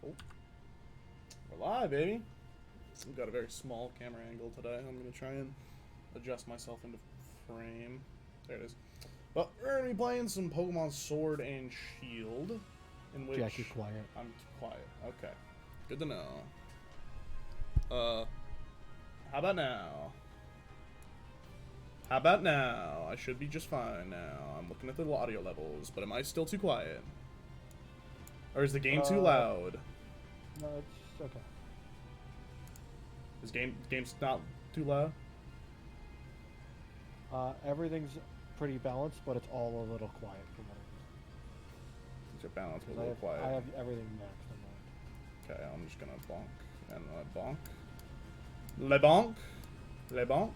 Oh, we're live, baby. We've got a very small camera angle today. I'm going to try and adjust myself into frame. There it is. But we're going to be playing some Pokemon Sword and Shield. In which Jack, you're quiet. I'm quiet. Okay. Good to know. How about now? How about now? I should be just fine now. I'm looking at the audio levels, but am I still too quiet? Or is the game too loud? No, it's okay. Is game's not too loud? Everything's pretty balanced, but it's all a little quiet from what Things are balanced, but a I little have, quiet. I have everything maxed on mine. Okay, I'm just gonna bonk and bonk. Le bonk, le bonk,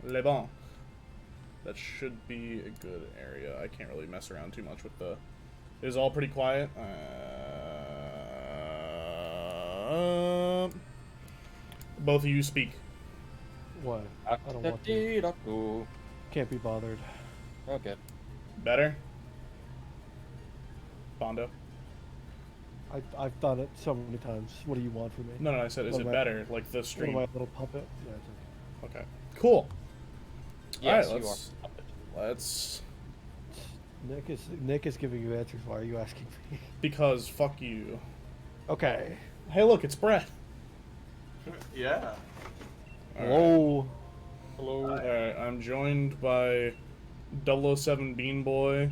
le bonk. That should be a good area. I can't really mess around too much with the. It is all pretty quiet. Both of you speak. What? I don't want to. Can't be bothered. Okay. Better. Bondo. I've done it so many times. What do you want from me? No, I said, is What it am I- better? Like the What stream. am I, a little puppet? Yeah, it's Okay. Cool. Yes, All right, you are. let's. okay. Nick is giving you answers. Why are you asking me? Because fuck you. Okay. Hey, look, it's Brett. Yeah. Hello. Hello. Alright, I'm joined by 007 Bean Boy,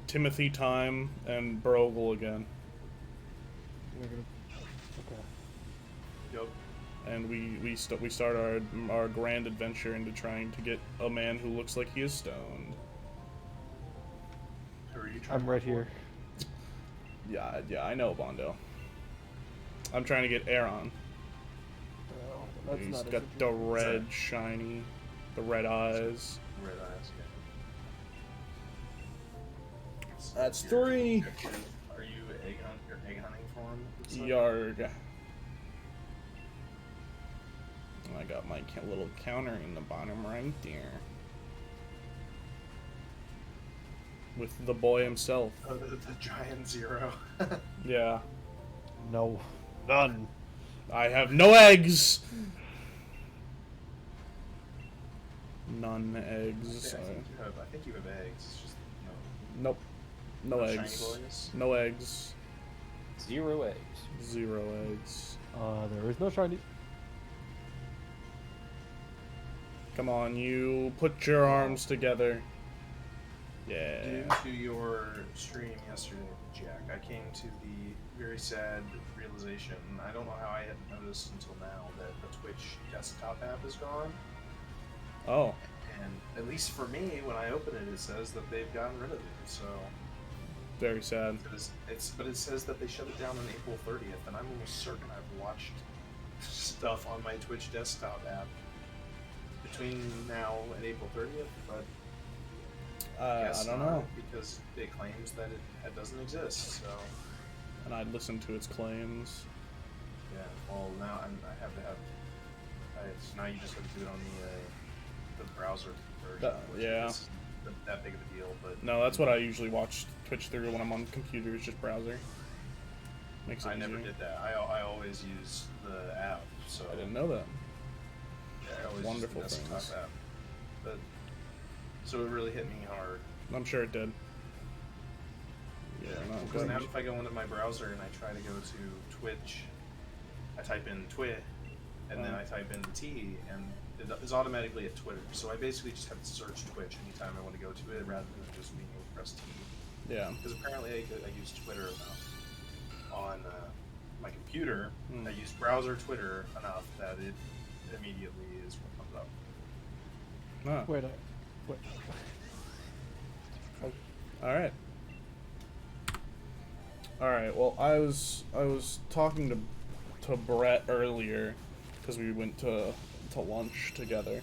Timothy Time, and Brogle again. We're gonna. Okay. Yep. And we start our grand adventure into trying to get a man who looks like he is stoned. Who are you trying I'm to right look here. Yeah, I know, Bondo. I'm trying to get Aaron. Well, that's He's not as got the interesting. red shiny, the red eyes. for? Red eyes. Yeah. That's Your 3. objection. Are you you're egg hunting for him? It's like- Yarg. I got my little counter in the bottom right there. With the boy himself. Oh, the giant zero. Yeah. No. None. I have no eggs! None eggs. I think you have eggs. It's just Nope. No no eggs. shiny boys. No eggs. 0 eggs. 0 eggs. There is no shiny. Come on, you. Put your arms together. Yeah. Due to your stream yesterday, Jack, I came to the very sad realization. I don't know how I hadn't noticed until now that the Twitch desktop app is gone. Oh. And at least for me, when I open it, it says that they've gotten rid of it. So Very sad. but it says that they shut it down on April 30th, and I'm almost certain I've watched stuff on my Twitch desktop app between now and April 30th, but I guess don't not, know. because it claims that it doesn't exist. So And I'd listen to its claims. yeah, well now I have to have. So now you just have to do it on the browser version. Which yeah. isn't that big of a deal, but No, that's what I usually watch Twitch through when I'm on computers, just browser. Makes it I never easier. did that. I always use the app. So I didn't know that. Yeah, I always Wonderful use the desktop things. app. But so it really hit me hard. I'm sure it did. Yeah, not Because good. now if I go into my browser and I try to go to Twitch, I type in Twit, and then I type in the T, and it is automatically at Twitter. So I basically just have to search Twitch anytime I want to go to it, rather than just being able to press T. Yeah. Because apparently I use Twitter enough on my computer. I use browser Twitter enough that it immediately is what comes up. Ah. Wait. Alright. Alright, well I was talking to Brett earlier because we went to lunch together.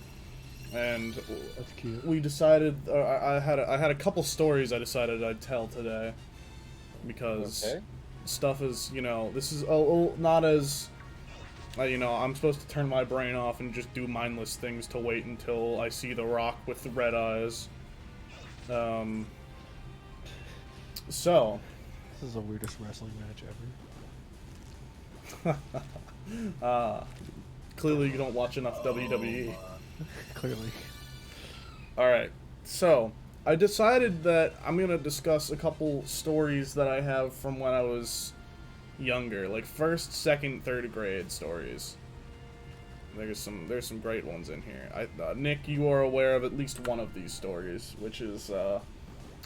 And That's cute. we decided I had a couple stories I decided I'd tell today because Okay. stuff is, this is not as I'm supposed to turn my brain off and just do mindless things to wait until I see the Rock with red eyes. So This is the weirdest wrestling match ever. Clearly you don't watch enough WWE. Clearly. Alright, so I decided that I'm going to discuss a couple stories that I have from when I was younger, like first, second, third grade stories. There's some great ones in here. Nick, you are aware of at least one of these stories, which is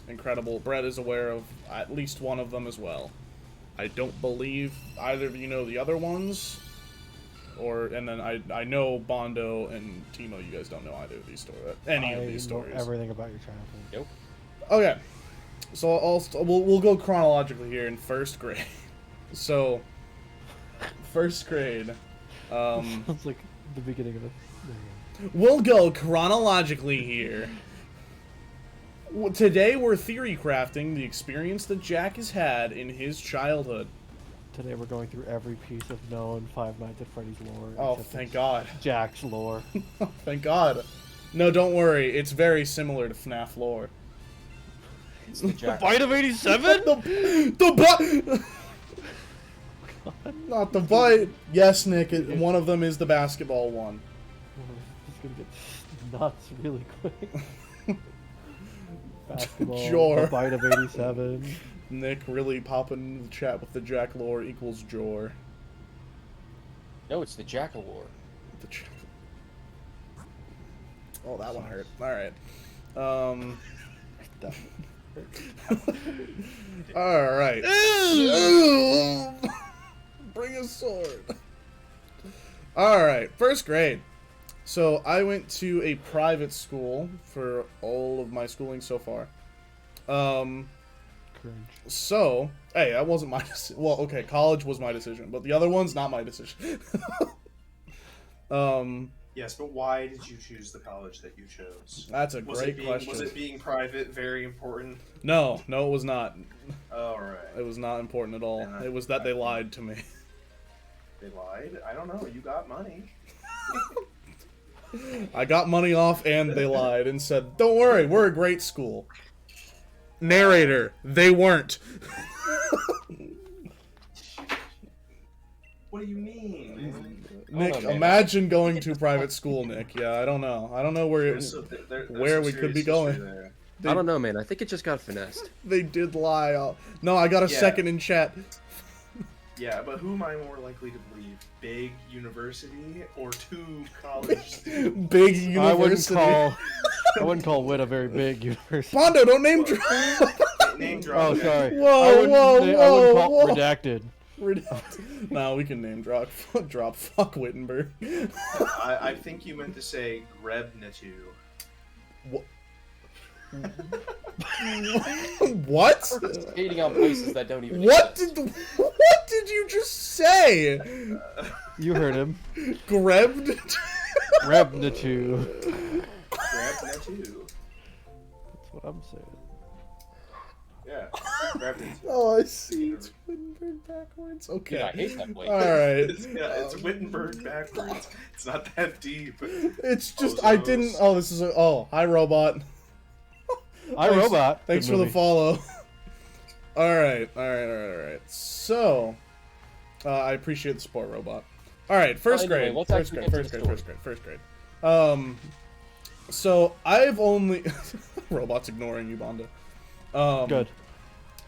incredible. Brett is aware of at least one of them as well. I don't believe either of you know the other ones. And then I know Bondo and Timo, you guys don't know either of these stories. Any of these stories. I know everything about your childhood. Nope. Okay. So we'll go chronologically here in first grade. So, first grade. Sounds like the beginning of it. We'll go chronologically here. Today we're theory crafting the experience that Jack has had in his childhood. Today we're going through every piece of known Five Nights at Freddy's lore. Oh, thank God. Jack's lore. Thank God. No, don't worry. It's very similar to FNAF lore. It's the Jack. Bite of 87? the Not the bite. Yes, Nick. One of them is the basketball one. It's gonna get nuts really quick. Basketball. Jor. The bite of 87. Nick really popping the chat with the Jack lore equals Jor. No, it's the Jack Award. The Jack. Oh, that one hurt. All right. All right. Bring a sword. All right. First grade. So I went to a private school for all of my schooling so far. Cringe. So, hey, that wasn't my decision. Well, okay, college was my decision, but the other one's not my decision. Yes, but why did you choose the college that you chose? That's a great question. Was it being private very important? No, it was not. All right. It was not important at all. It was that they lied to me. They lied? I don't know. You got money. I got money off and they lied and said, "Don't worry, we're a great school." Narrator, they weren't. What do you mean, man? Nick, on, man. imagine going to private school, Nick. Yeah, I don't know. I don't know where where we could be going. I don't know, man. I think it just got finessed. They did lie. No, I got a second in chat. Yeah, but who am I more likely to believe? Big university or two college students? Big university. I wouldn't call Wit a very big university. Bondo, don't name drop. Name drop. Oh, sorry. Whoa, I wouldn't call whoa. redacted. No, we can name drop. Fuck Wittenberg. I think you meant to say Grebnatu. What? Hating on places that don't even What exist. did you just say? You heard him. Grabbed? Rebnatu. Grebnatu. That's what I'm saying. Yeah. Grebnatu. Oh, I see. It's Wittenberg backwards. Okay. Dude, I hate that place. Alright. It's Wittenberg backwards. It's not that deep. It's just, I didn't. Oh, this is a. Oh, hi, robot. iRobot. Thanks for the follow. Alright. So, I appreciate the support, robot. Alright, first Anyway, grade. let's First actually grade. get to the First grade. So, I've only. Robot's ignoring you, Bondo. Good.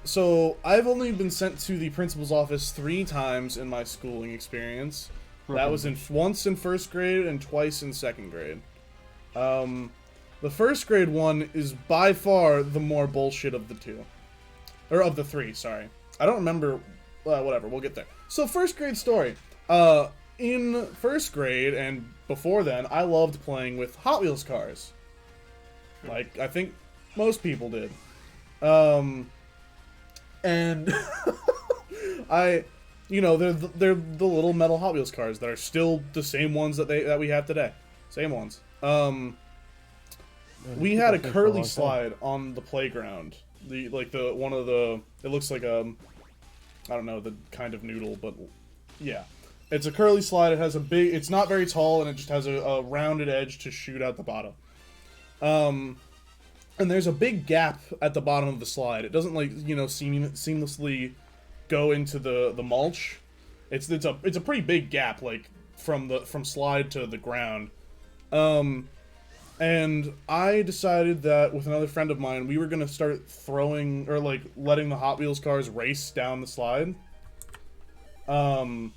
So, I've only been sent to the principal's office 3 times in my schooling experience. That was once in first grade and twice in second grade. The first grade one is by far the more bullshit of the 2. Or of the 3, sorry. I don't remember. Whatever, we'll get there. So, first grade story. In first grade and before then, I loved playing with Hot Wheels cars. Like, I think most people did. And you know, they're the little metal Hot Wheels cars that are still the same ones that we have today. Same ones. We had a curly slide on the playground. It looks like I don't know, the kind of noodle, but yeah. It's a curly slide. It has it's not very tall, and it just has a rounded edge to shoot out the bottom. and there's a big gap at the bottom of the slide. It doesn't like, you know, seamlessly go into the mulch. It's a pretty big gap, like from slide to the ground. And I decided that with another friend of mine, we were gonna start throwing or like letting the Hot Wheels cars race down the slide. And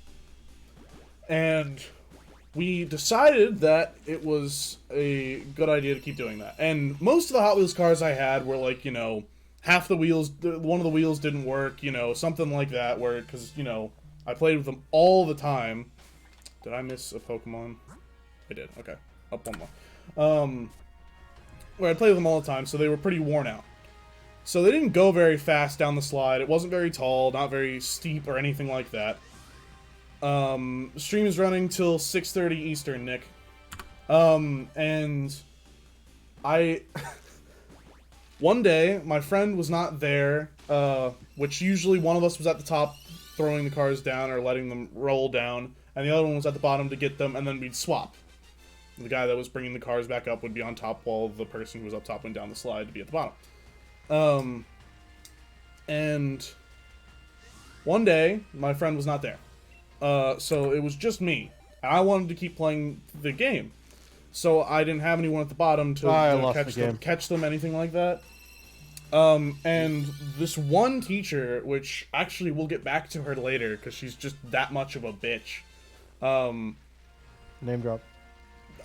we decided that it was a good idea to keep doing that. And most of the Hot Wheels cars I had were like, you know, half the wheels, one of the wheels didn't work, you know, something like that, where, because, you know, I played with them all the time. Did I miss a Pokemon? I did. Okay. Up one more. Where I played with them all the time, so they were pretty worn out. So they didn't go very fast down the slide. It wasn't very tall, not very steep or anything like that. Stream is running till 6:30 Eastern, Nick. And I... One day, my friend was not there, which usually one of us was at the top throwing the cars down or letting them roll down, and the other one was at the bottom to get them, and then we'd swap. The guy that was bringing the cars back up would be on top while the person who was up top went down the slide to be at the bottom. And one day, my friend was not there. So it was just me. And I wanted to keep playing the game. So I didn't have anyone at the bottom to catch them, anything like that. And this one teacher, which actually we'll get back to her later, because she's just that much of a bitch. Name drop.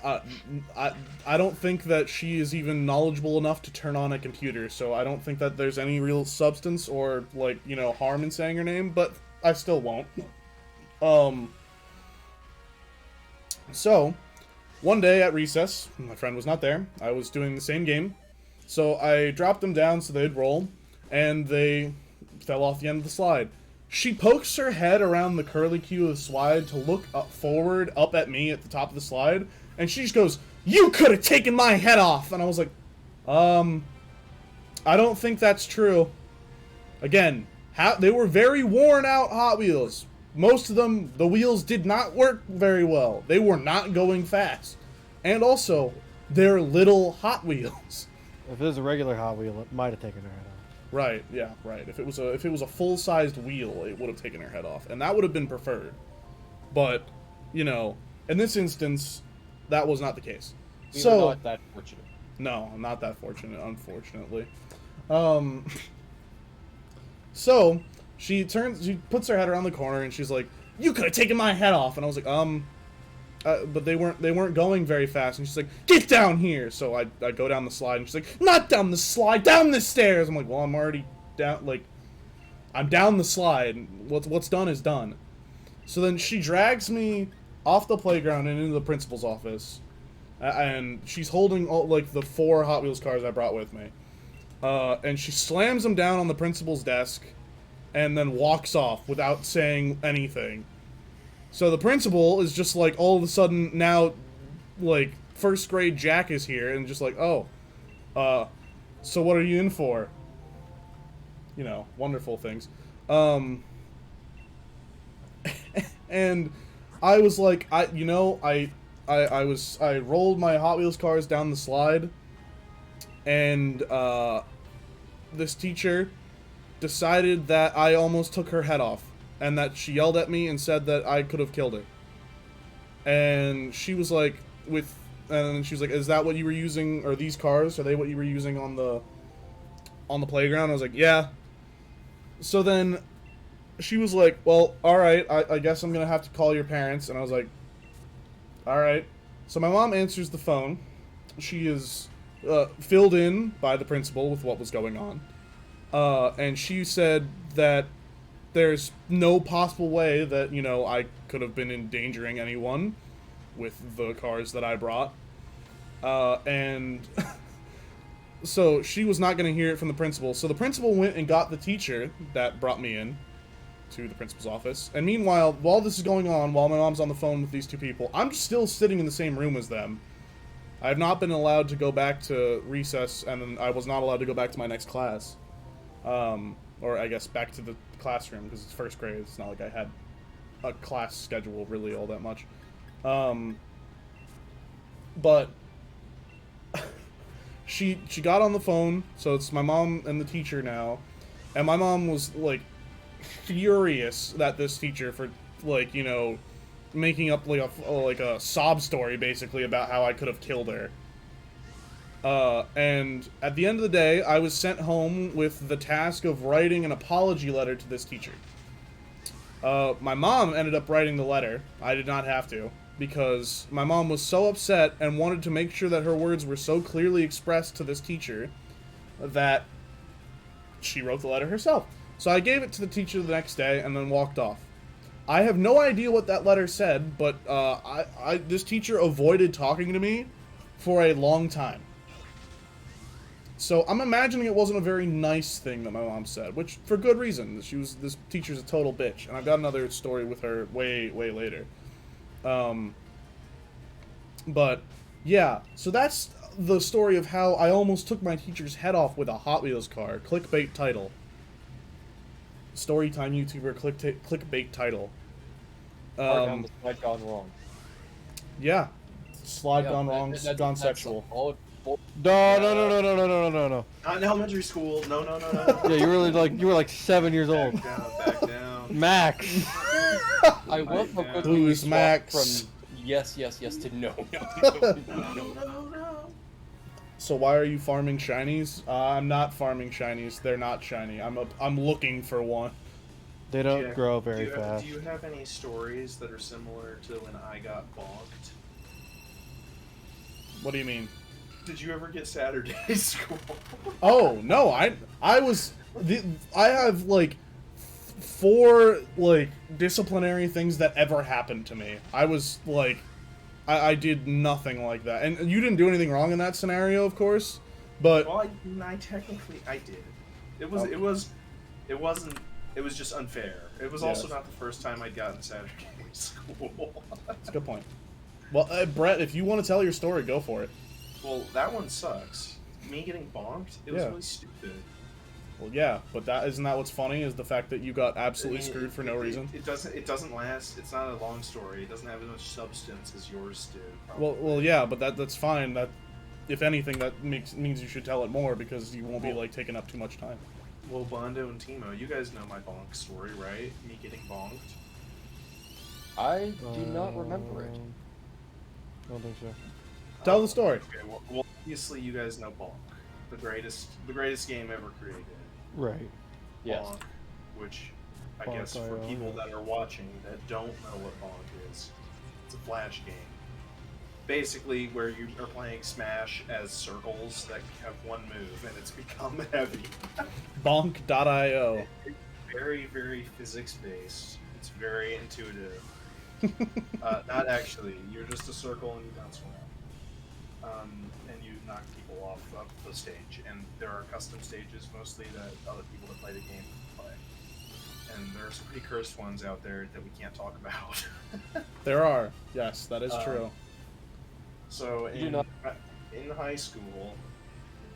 I don't think that she is even knowledgeable enough to turn on a computer, so I don't think that there's any real substance or, like, you know, harm in saying her name, but I still won't. So, one day at recess, my friend was not there, I was doing the same game, so I dropped them down so they'd roll, and they fell off the end of the slide. She pokes her head around the curlicue of the slide to look forward, up at me at the top of the slide, and she just goes, "You could have taken my head off!" And I was like, I don't think that's true. Again, they were very worn out Hot Wheels. Most of them, the wheels did not work very well. They were not going fast. And also, they're little Hot Wheels. If it was a regular Hot Wheel, it might have taken her head off. Right, yeah, right. If it was a full-sized wheel, it would have taken her head off. And that would have been preferred. But, you know, in this instance, that was not the case. We were not that fortunate. No, I'm not that fortunate, unfortunately. So, she puts her head around the corner, and she's like, "You could have taken my head off!" And I was like, but they weren't going very fast. And she's like, "Get down here!" So I go down the slide, and she's like, "Not down the slide, down the stairs!" I'm like, well, I'm already down, like, I'm down the slide. What's done is done. So then she drags me off the playground and into the principal's office. And she's holding, like, the 4 Hot Wheels cars I brought with me. And she slams them down on the principal's desk and then walks off without saying anything. So the principal is just like, all of a sudden, now, like, first grade Jack is here and just like, "Oh, so what are you in for?" You know, wonderful things. And I was like, I rolled my Hot Wheels cars down the slide, and this teacher decided that I almost took her head off, and that she yelled at me and said that I could have killed her. And she was like, and she was like, "Is that what you were using? Are these cars? Are they what you were using on the playground?" I was like, "Yeah." So then she was like, "Well, alright, I guess I'm gonna have to call your parents." And I was like, "Alright." So my mom answers the phone. She is filled in by the principal with what was going on. And she said that there's no possible way that, you know, I could have been endangering anyone with the cars that I brought. And so she was not going to hear it from the principal. So the principal went and got the teacher that brought me in to the principal's office. And meanwhile, while this is going on, while my mom's on the phone with these 2 people, I'm still sitting in the same room as them. I have not been allowed to go back to recess, and then I was not allowed to go back to my next class. Or I guess back to the classroom, because it's first grade. It's not like I had a class schedule really all that much. But she got on the phone, so it's my mom and the teacher now, and my mom was like furious that this teacher for like, you know, making up like a sob story basically about how I could have killed her. And at the end of the day, I was sent home with the task of writing an apology letter to this teacher. My mom ended up writing the letter. I did not have to, because my mom was so upset and wanted to make sure that her words were so clearly expressed to this teacher that she wrote the letter herself. So I gave it to the teacher the next day and then walked off. I have no idea what that letter said, but this teacher avoided talking to me for a long time. So I'm imagining it wasn't a very nice thing that my mom said, which for good reason. This teacher's a total bitch, and I've got another story with her way later. But yeah, so that's the story of how I almost took my teacher's head off with a Hot Wheels car. Clickbait title. Storytime YouTuber clickbait title. Down the slide gone wrong. Yeah, slide gone wrong, gone sexual. No. Not in elementary school. No. Yeah, you were like 7 years old. Back down. Max. I love how quickly Who's we Max? swapped from yes to no. No. So why are you farming shinies? I'm not farming shinies. They're not shiny. I'm looking for one. They don't Jack, grow very fast. Do you have any stories that are similar to when I got bonked? What do you mean? Did you ever get Saturday school? Oh no, I have like 4 like disciplinary things that ever happened to me. I was like, I did nothing like that, and you didn't do anything wrong in that scenario, of course. But Well, I technically did. It was just unfair. It was also not the first time I'd gotten Saturday school. that's a good point. Well, Brett, if you want to tell your story, go for it. Well, that one sucks. Me getting bonked, it was Yeah. really stupid. Well, yeah, but isn't that what's funny is the fact that you got absolutely screwed for no reason. It doesn't last. It's not a long story. It doesn't have as much substance as yours did. Probably. Well, yeah, but that's fine. That, if anything, that means you should tell it more because you won't be like taking up too much time. Well, Bondo and Timo, you guys know my bonk story, right? Me getting bonked. I do not remember it. I don't think so. Tell the story. Okay, well, obviously you guys know Bonk, the greatest game ever created. Right. Yes. Bonk, which I Bonk guess for IO, people yeah. that are watching that don't know what Bonk is, it's a flash game. Basically, where you are playing Smash as circles that have one move, and it's become heavy. Bonk.io. It's very, very physics-based. It's very intuitive. Not actually. You're just a circle and you bounce around. And you knock people off of the stage. And there are custom stages mostly that other people that play the game play. And there are some pretty cursed ones out there that we can't talk about. There are. Yes, that is true. So You do in, not- in high school,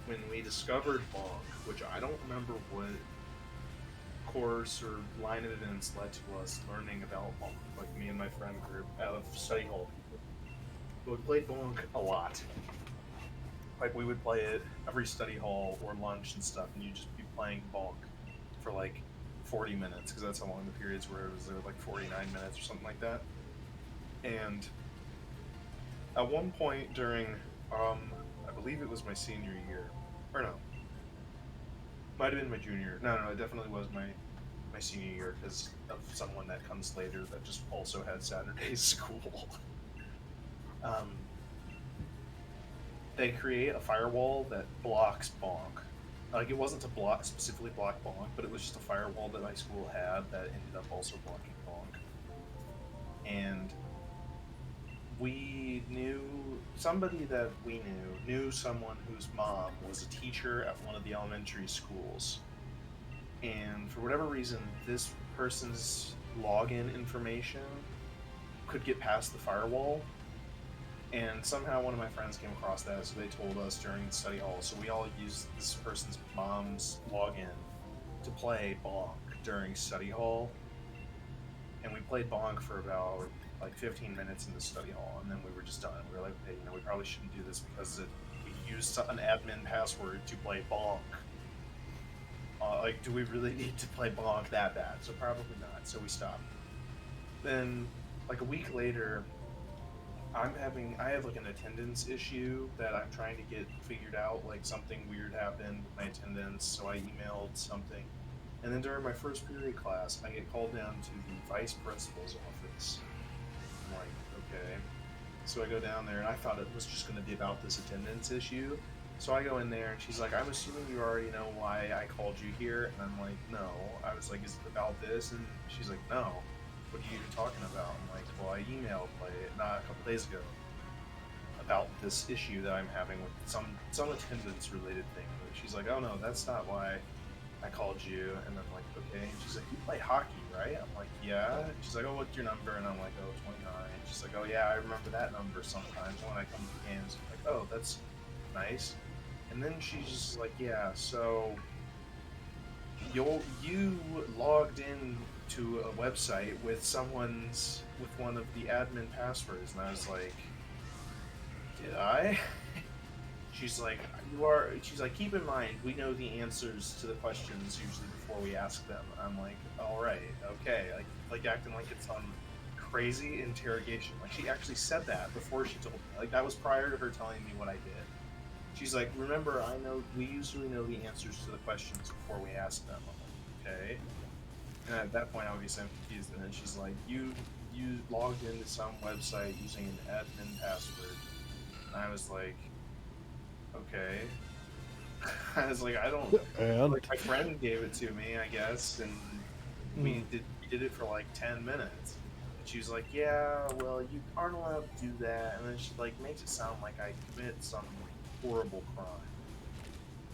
when we discovered Bonk, which I don't remember what course or line of events led to us learning about Bonk, like me and my friend group out of study hall people. But we played Bonk a lot. Like we would play it every study hall or lunch and stuff, and you'd just be playing Bonk for like 40 minutes, because that's how long the periods were. It was like 49 minutes or something like that. And at one point during, I believe it was my senior year, or no, might have been my junior. No, it definitely was my senior year because of someone that comes later that just also had Saturday school. They create a firewall that blocks Bonk. Like, it wasn't to specifically block Bonk, but it was just a firewall that my school had that ended up also blocking Bonk. And we knew somebody that we knew someone whose mom was a teacher at one of the elementary schools. And for whatever reason, this person's login information could get past the firewall. And somehow one of my friends came across that, so they told us during the study hall. So we all used this person's mom's login to play Bonk during study hall. And we played Bonk for about like 15 minutes in the study hall, and then we were just done. We were like, hey, we probably shouldn't do this because we could use an admin password to play Bonk. Like, do we really need to play Bonk that bad? So probably not. So we stopped. Then, like a week later, I have like an attendance issue that I'm trying to get figured out. Like something weird happened with my attendance, so I emailed something. And then during my first period class, I get called down to the vice principal's office. I'm like, okay. So I go down there, and I thought it was just going to be about this attendance issue. So I go in there, and she's like, I'm assuming you already know why I called you here. And I'm like, no. I was like, is it about this? And she's like, no. What are you even talking about? I'm like, well, I emailed like not a couple days ago about this issue that I'm having with some attendance related thing. And she's like, oh no, that's not why I called you. And I'm like, okay. And she's like, you play hockey, right? I'm like, yeah. And she's like, oh, what's your number? And I'm like, oh, 29. And she's like, oh yeah, I remember that number sometimes when I come to the games. I'm like, oh, that's nice. And then she's just like, yeah, so you logged in to a website with one of the admin passwords, and I was like, did I? She's like, she's like, keep in mind, we know the answers to the questions usually before we ask them. I'm like, all right, okay, like acting like it's some crazy interrogation. Like she actually said that before she told me. Like that was prior to her telling me what I did. She's like, remember, we usually know the answers to the questions before we ask them. I'm like, okay. And at that point, obviously, I'm confused. And then she's like, you logged into some website using an admin password. And I was like, okay. I was like, I don't. And like, my friend gave it to me, I guess, and we did it for like 10 minutes. And she was like, yeah, well, you aren't allowed to do that. And then she like makes it sound like I commit some horrible crime.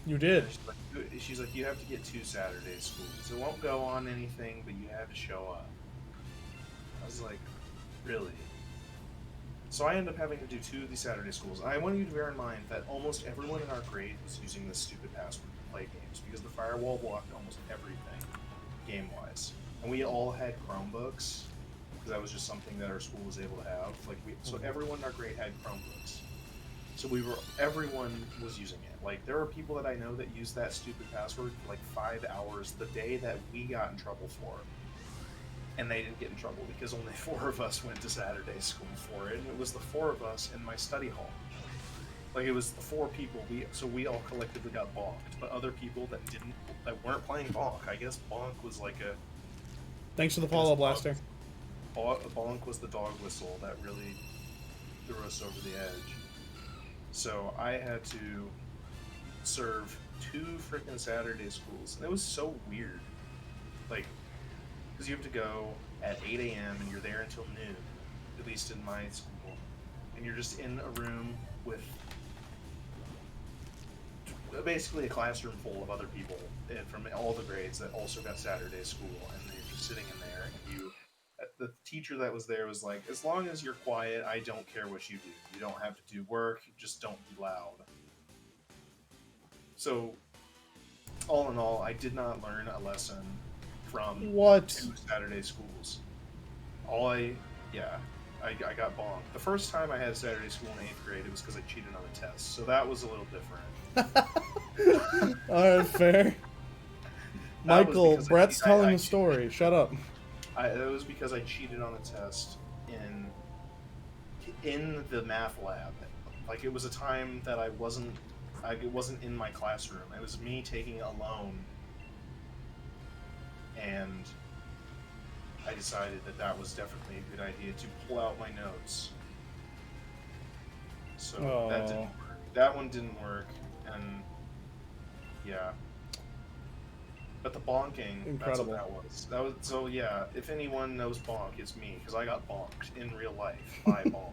You did. She's like, you have to get 2 Saturday schools. It won't go on anything, but you have to show up. I was like, really? So I ended up having to do 2 of these Saturday schools. And I want you to bear in mind that almost everyone in our grade was using this stupid password to play games because the firewall blocked almost everything, game-wise. And we all had Chromebooks because that was just something that our school was able to have. So everyone in our grade had Chromebooks. So everyone was using it. Like, there are people that I know that use that stupid password for like 5 hours the day that we got in trouble for it. And they didn't get in trouble because only 4 of us went to Saturday school for it, and it was the 4 of us in my study hall. Like, it was the 4 people, so we all collectively got bonked, but other people that weren't playing bonk. I guess bonk was like a... Thanks for the follow, Blaster. Bonk was the dog whistle that really threw us over the edge. So I had to serve 2 freaking Saturday schools, and it was so weird. Like, because you have to go at 8 a.m. and you're there until noon, at least in my school, and you're just in a room with basically a classroom full of other people from all the grades that also got Saturday school, and you're just sitting in there, and the teacher that was there was like, as long as you're quiet, I don't care what you do. You don't have to do work, just don't be loud. So, all in all, I did not learn a lesson from 2 Saturday schools. I got bonked. The first time I had Saturday school in 8th grade, it was because I cheated on a test, so that was a little different. Alright, fair. Michael, Brett's telling the story. Shut up. It was because I cheated on a test in the math lab. Like, it was a time that it wasn't in my classroom. It was me taking it alone, and I decided that was definitely a good idea to pull out my notes. So that didn't work. That one didn't work, and yeah. But the bonking, incredible. That's what that was. So yeah, if anyone knows bonk, it's me, because I got bonked in real life by bonk.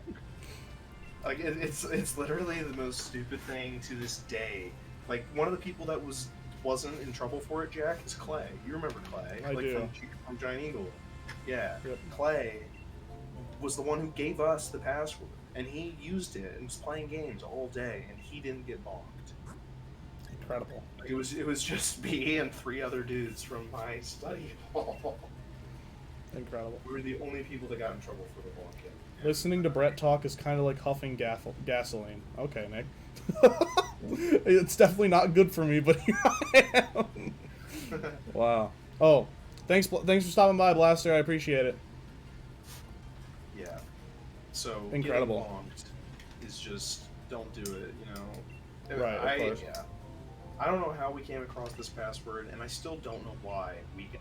Like, it's literally the most stupid thing to this day. Like, one of the people that wasn't in trouble for it, Jack, is Clay. You remember Clay? I do. From Giant Eagle. Yeah. Yep. Clay was the one who gave us the password, and he used it and was playing games all day, and he didn't get bonked. Incredible. It was just me and 3 other dudes from my study hall. Incredible. We were the only people that got in trouble for the bonking. Listening to Brett talk is kind of like huffing gasoline. Okay, Nick. It's definitely not good for me, but here I am. Wow. Oh, thanks for stopping by, Blaster. I appreciate it. Yeah. So Incredible. getting bonked is just don't do it. You know. Right. Of course. Yeah. I don't know how we came across this password, and I still don't know why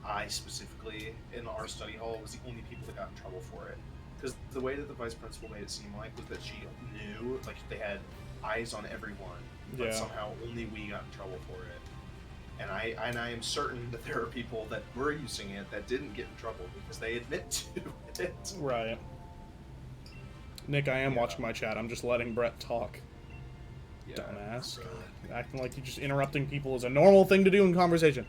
I specifically in our study hall was the only people that got in trouble for it. Because the way that the vice principal made it seem like was that she knew, like they had eyes on everyone, but somehow only we got in trouble for it. And I am certain that there are people that were using it that didn't get in trouble because they admit to it. Right. Nick, I am watching my chat. I'm just letting Brett talk. Yeah, Dumbass. Acting like you just interrupting people is a normal thing to do in conversation.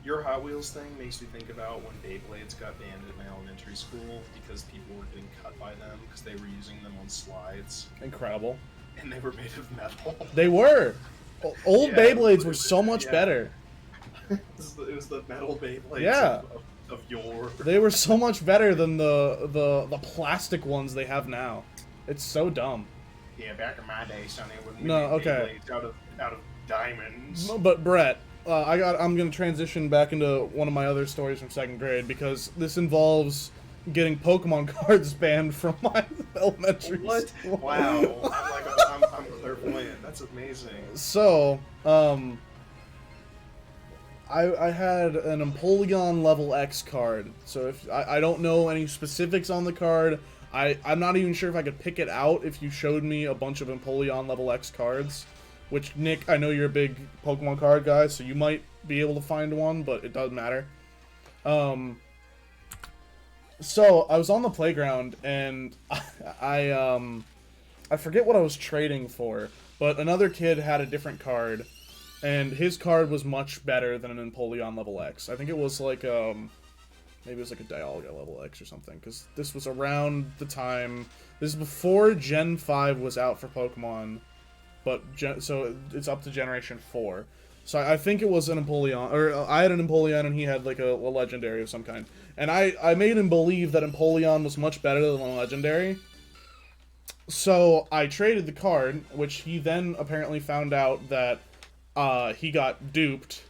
Your Hot Wheels thing makes me think about when Beyblades got banned at my elementary school because people were getting cut by them because they were using them on slides. Incredible. And they were made of metal. They were! Old Beyblades were so much better. It was the metal of Beyblades yore. They were so much better than the plastic ones they have now. It's so dumb. Yeah, back in my day, Sonny, when we No, made okay. Beyblades out of diamonds. No, but Brett, I'm gonna transition back into one of my other stories from 2nd grade because this involves getting Pokemon cards banned from my elementary school. Wow, I'm clairvoyant. That's amazing. So, I had an Empoleon level X card. So if I don't know any specifics on the card. I'm not even sure if I could pick it out if you showed me a bunch of Empoleon level X cards. Which, Nick, I know you're a big Pokemon card guy, so you might be able to find one, but it doesn't matter. So, I was on the playground, and I forget what I was trading for, but another kid had a different card, and his card was much better than an Empoleon level X. I think it was like, maybe it was like a Dialga level X or something, because this was around the time... This is before Gen 5 was out for Pokemon, but so it's up to Generation 4. So I think it was an Empoleon, or I had an Empoleon and he had like a Legendary of some kind. And I made him believe that Empoleon was much better than a Legendary. So I traded the card, which he then apparently found out that he got duped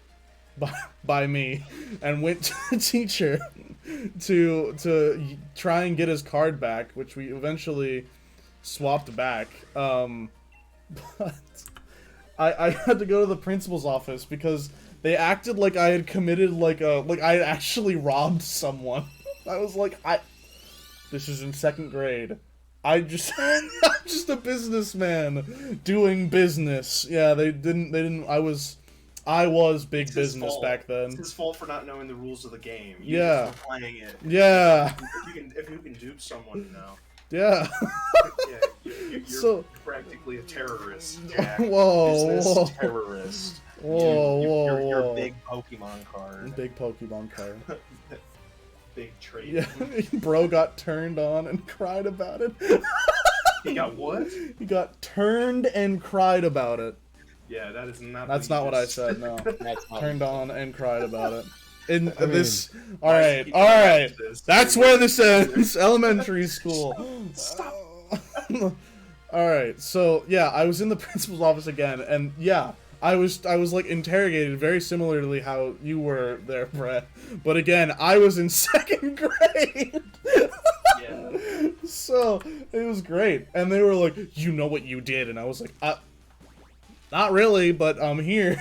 by me, and went to the teacher to try and get his card back, which we eventually swapped back. But I had to go to the principal's office because they acted like I had committed like I had actually robbed someone. I was like, this is in 2nd grade. I'm just a businessman doing business. Yeah, they didn't. I was big business back then. It's his fault for not knowing the rules of the game. You just were playing it. Yeah. If you can dupe someone now. Yeah. You're practically a terrorist, Jack. Whoa. Terrorist. Whoa. You're a big Pokemon card. Big Pokemon card. Big trade. Yeah, bro got turned on and cried about it. He got what? He got turned and cried about it. Yeah, that is not. That's not what I said. No, turned on and cried about it. In I mean, this, all right. That's where this ends. Elementary school. Stop. All right. So yeah, I was in the principal's office again, and yeah, I was like interrogated very similarly how you were there, Brett. But again, I was in 2nd grade. Yeah. So it was great, and they were like, "You know what you did," and I was like, "Not really, but I'm here."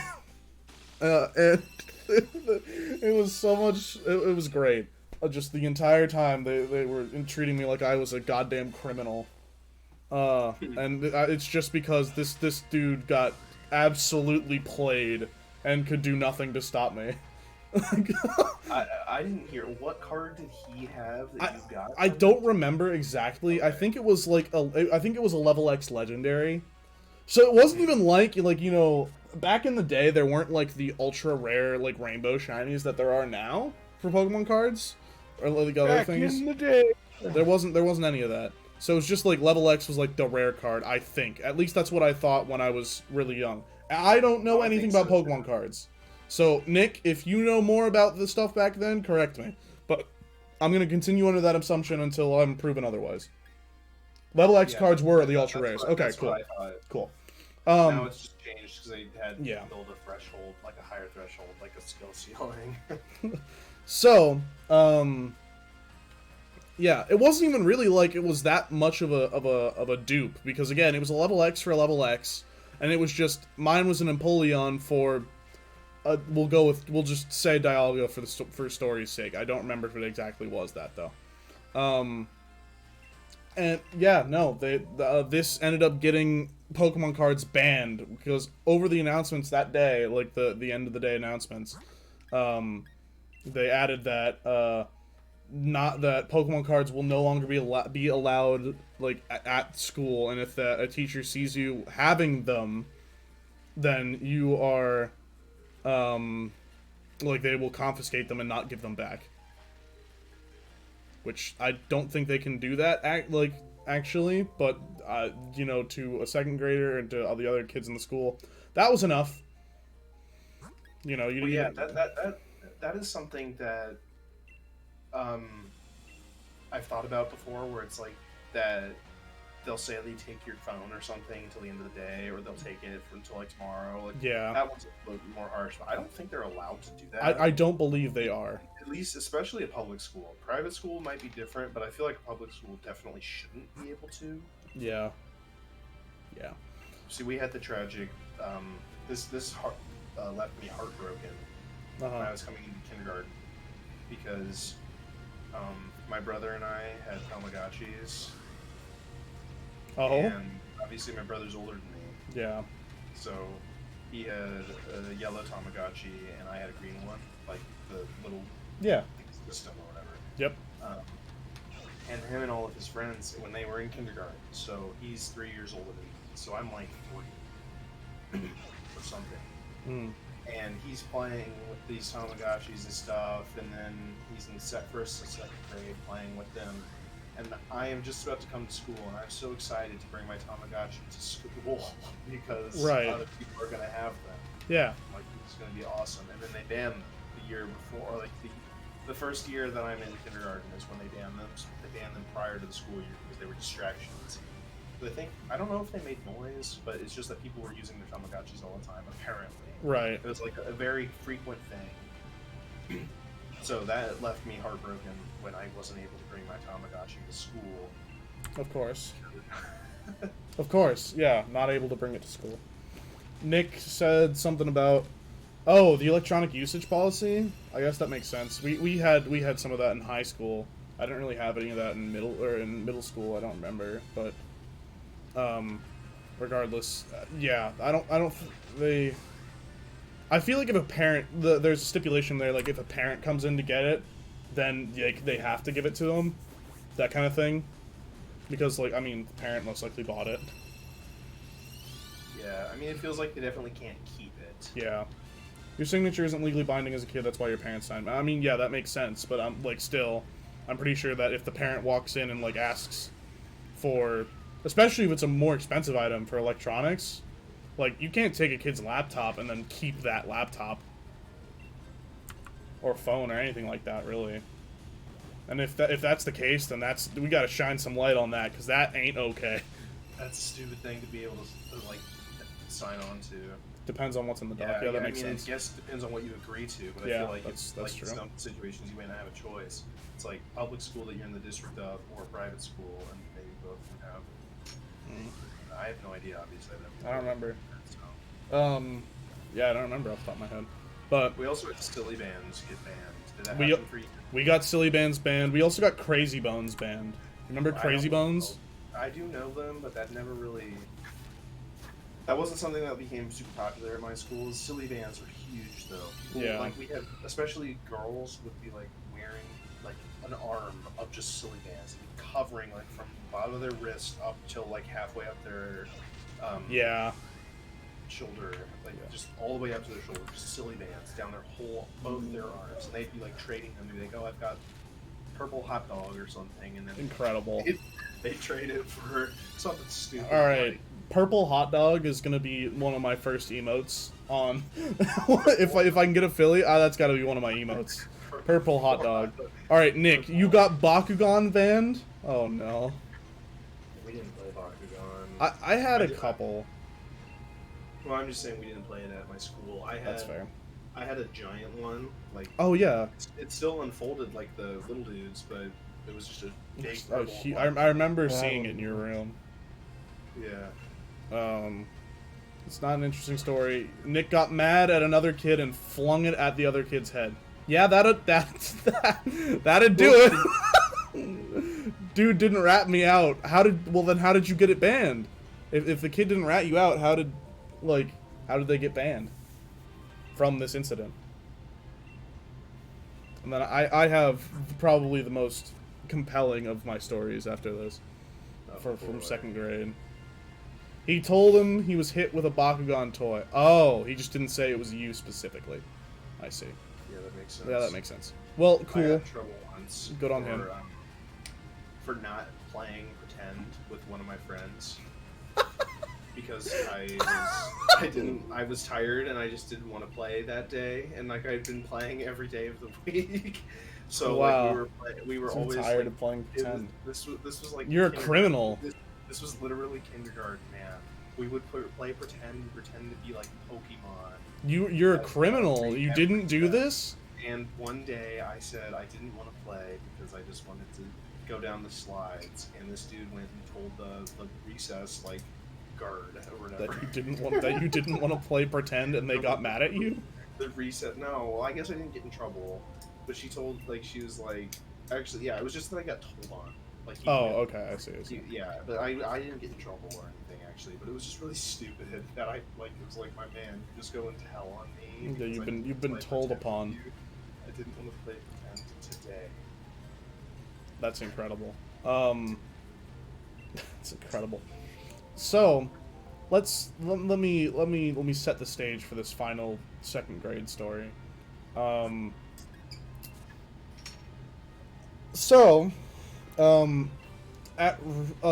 And it was so much. It was great. Just the entire time they were treating me like I was a goddamn criminal. And it's just because this dude got absolutely played and could do nothing to stop me. I didn't hear. What card did he have that you got? I don't remember exactly. Okay. I think it was like a level X legendary. So it wasn't even like you know, back in the day there weren't like the ultra rare like rainbow shinies that there are now for Pokemon cards or like other back things. in the day. There wasn't any of that. So it was just like level X was like the rare card, I think. At least that's what I thought when I was really young. I don't know anything about Pokemon cards. So, Nick, if you know more about the stuff back then, correct me. But I'm going to continue under that assumption until I'm proven otherwise. Level X cards were the ultra rares. Okay, cool. Cool. Now it's just changed because they had Yeah. to build a threshold, like a higher threshold, like a skill ceiling. So, yeah, it wasn't even really like it was that much of a dupe, because again, it was a level X for a level X, and it was just mine was an Empoleon for we'll just say Dialga for story's sake. I don't remember if it exactly was that though. And yeah, no, this ended up getting Pokemon cards banned because over the announcements that day, like the end of the day announcements, they added that not that Pokemon cards will no longer be allowed like at school, and if a teacher sees you having them, then you are like they will confiscate them and not give them back. Which I don't think they can do that actually, but you know, to a second grader and to all the other kids in the school, that was enough. You know, Well, yeah, that is something that I've thought about before, where it's like that they'll say they take your phone or something until the end of the day, or they'll take it until like tomorrow. Like, yeah, that one's a little more harsh, but I don't think they're allowed to do that. I don't believe they are. At least, especially a public school. Private school might be different, but I feel like a public school definitely shouldn't be able to. Yeah. Yeah. See, we had the tragic. This left me heartbroken when I was coming into kindergarten because my brother and I had Tamagotchis. Oh. And obviously, my brother's older than me. Yeah. So he had a yellow Tamagotchi, and I had a green one, like the little system or whatever. Yep. And him and all of his friends, when they were in kindergarten, so he's 3 years older than me, so I'm like 40 or something. Mm. And he's playing with these Tamagotchis and stuff, and then he's in first and second grade playing with them. And I am just about to come to school, and I'm so excited to bring my Tamagotchi to school because other people are going to have them. Yeah. Like, it's going to be awesome. And then they ban them the year before. Like, the first year that I'm in kindergarten is when they banned them. So they banned them prior to the school year because they were distractions. But I don't know if they made noise, but it's just that people were using their Tamagotchis all the time, apparently. Right. It was like a very frequent thing. So that left me heartbroken when I wasn't able to bring my Tamagotchi to school. Of course. Of course, yeah, not able to bring it to school. Nick said something about, oh, the electronic usage policy? I guess that makes sense. We had some of that in high school. I didn't really have any of that in middle school, I don't remember, but regardless, yeah, I feel like if a parent, there's a stipulation there, like if a parent comes in to get it, then they have to give it to them, that kind of thing, because like, I mean, the parent most likely bought it. Yeah, I mean, it feels like they definitely can't keep it. Yeah. Your signature isn't legally binding as a kid, that's why your parents signed. I mean, yeah, that makes sense, but I'm pretty sure that if the parent walks in and like asks for, especially if it's a more expensive item for electronics, like, you can't take a kid's laptop and then keep that laptop. Or phone or anything like that, really. And if that's the case, then we gotta shine some light on that, because that ain't okay. That's a stupid thing to be able to like, sign on to. Depends on what's in the doc. Yeah, that makes sense. I guess it depends on what you agree to, but I feel like it's like true. Some situations you may not have a choice. It's like public school that you're in the district of, or private school, and maybe both can have. I have no idea, obviously. I don't remember. Yeah, I don't remember off the top of my head. But we also had silly bands get banned. Did that happen for you? We got silly bands banned. We also got crazy bones banned. Remember Crazy Bones? I do know them, but that never really. That wasn't something that became super popular at my school. Silly bands are huge, though. People, like, we had, especially girls would be like wearing like an arm of just silly bands, and covering like from the bottom of their wrist up till like halfway up their shoulder, like just all the way up to their shoulder, just silly bands down their both their arms, and they'd be like trading them. They'd go, I've got purple hot dog or something, and then incredible. They trade it for something stupid. All right. Like, purple hot dog is gonna be one of my first emotes on. if I can get a Philly, that's gotta be one of my emotes. Purple hot dog. All right, Nick, you got Bakugan banned? Oh no. We didn't play Bakugan. I had a couple. Well, I'm just saying we didn't play it at my school. That's fair. I had a giant one. Like. Oh yeah. It still unfolded like the little dudes, but it was just a big. I remember seeing it in your room. Yeah. It's not an interesting story. Nick got mad at another kid and flung it at the other kid's head. Yeah, that'd do it. Dude didn't rat me out. How did you get it banned? If the kid didn't rat you out, how did they get banned from this incident? And then I have probably the most compelling of my stories after this, from second grade. He told him he was hit with a Bakugan toy. Oh, he just didn't say it was you specifically. I see. Yeah, that makes sense. Yeah, that makes sense. Well, cool. I had trouble once. Good on him. For not playing pretend with one of my friends. Because I was tired and I just didn't want to play that day, and like I'd been playing every day of the week. So wow. Like we were so always tired like, of playing pretend. This was like you're a criminal. This was literally kindergarten, man. We would play pretend to be like Pokemon. You're a criminal. You didn't do this? And one day I said I didn't want to play because I just wanted to go down the slides, and this dude went and told the recess like guard or whatever that you didn't want to play pretend, and they got mad at you. The recess. No, well, I guess I didn't get in trouble, but she was like, actually, yeah, it was just that I got told on. Like, okay, I see. Yeah, but I didn't get in trouble or anything actually, but it was just really stupid that it was like, my man, just going to hell on me. Yeah, you've been told upon. I didn't want to play pretend today. That's incredible. It's incredible. So, let me set the stage for this final second grade story. On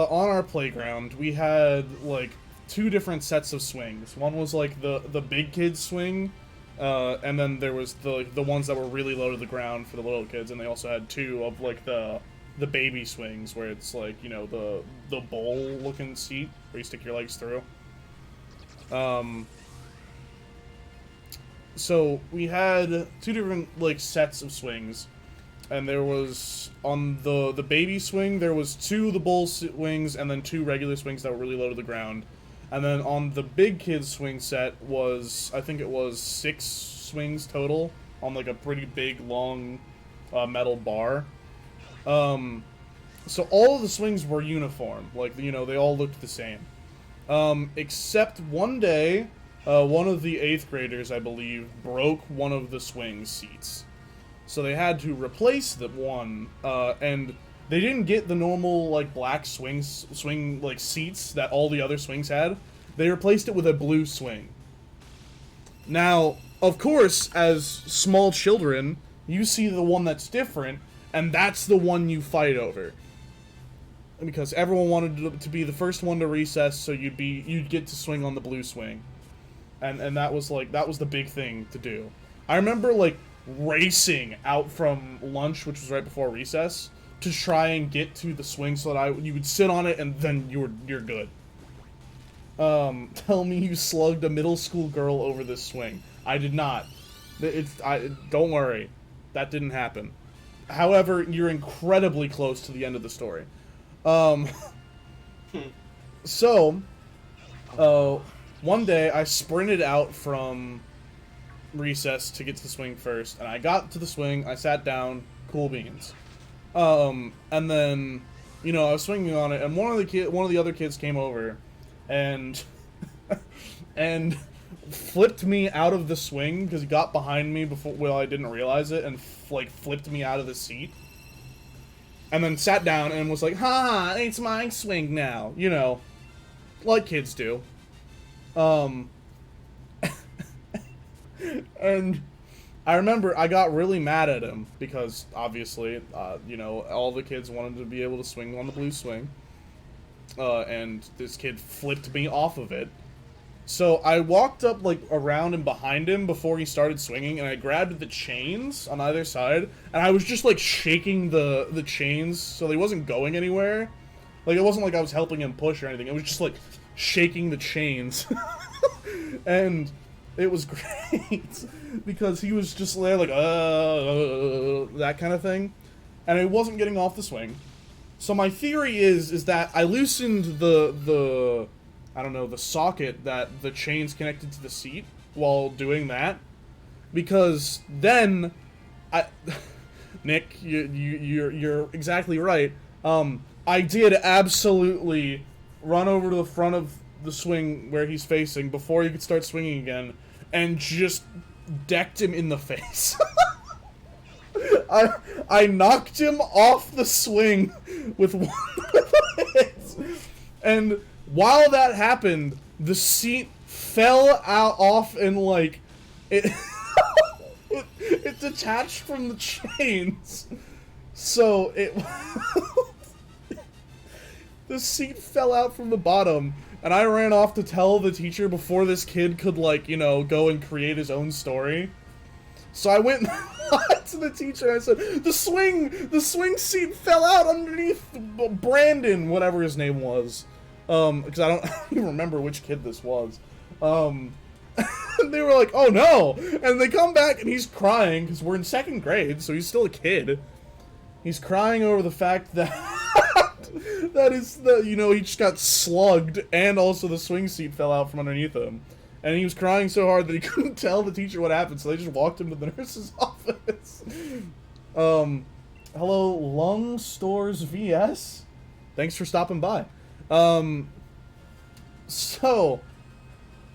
our playground, we had like two different sets of swings. One was like the big kids swing, and then there was the ones that were really low to the ground for the little kids, and they also had two of like the baby swings where it's like, you know, the bowl looking seat where you stick your legs through. So we had two different like sets of swings, and there was on the baby swing there was two of the bowl swings and then two regular swings that were really low to the ground, and then on the big kids swing set was, I think it was 6 swings total on like a pretty big long metal bar. So all of the swings were uniform, like, you know, they all looked the same. Except one day, one of the 8th graders, I believe, broke one of the swing seats. So they had to replace the one, and they didn't get the normal, like, black swing, like, seats that all the other swings had. They replaced it with a blue swing. Now, of course, as small children, you see the one that's different, and that's the one you fight over. Because everyone wanted to be the first one to recess, so you'd get to swing on the blue swing. And that was the big thing to do. I remember like racing out from lunch, which was right before recess, to try and get to the swing so that you would sit on it and then you're good. Tell me you slugged a middle school girl over this swing. I did not. Don't worry. That didn't happen. However, you're incredibly close to the end of the story. So, one day I sprinted out from recess to get to the swing first, and I got to the swing, I sat down, cool beans. And then, you know, I was swinging on it, and one of the other kids came over, and and flipped me out of the swing because he got behind me while I didn't realize it, and like flipped me out of the seat. And then sat down and was like, "Ha, it's my swing now," you know, like kids do. And I remember I got really mad at him because obviously, you know, all the kids wanted to be able to swing on the blue swing, and this kid flipped me off of it. So I walked up, like, around and behind him before he started swinging, and I grabbed the chains on either side, and I was just, like, shaking the chains so he wasn't going anywhere. Like, it wasn't like I was helping him push or anything. It was just, like, shaking the chains. And it was great because he was just there like, that kind of thing. And I wasn't getting off the swing. So my theory is that I loosened the I don't know, the socket that the chain's connected to the seat while doing that. Because then Nick, you're exactly right. I did absolutely run over to the front of the swing where he's facing before he could start swinging again and just decked him in the face. I knocked him off the swing with one hit. And while that happened, the seat fell off and like it it detached from the chains. So it the seat fell out from the bottom, and I ran off to tell the teacher before this kid could, like, you know, go and create his own story. So I went to the teacher and I said, the swing seat fell out underneath Brandon, whatever his name was. Because I don't even remember which kid this was. And they were like, oh no! And they come back and he's crying, because we're in 2nd grade, so he's still a kid. He's crying over the fact that you know, he just got slugged, and also the swing seat fell out from underneath him. And he was crying so hard that he couldn't tell the teacher what happened, so they just walked him to the nurse's office. Hello, Lung Stores VS? Thanks for stopping by. So,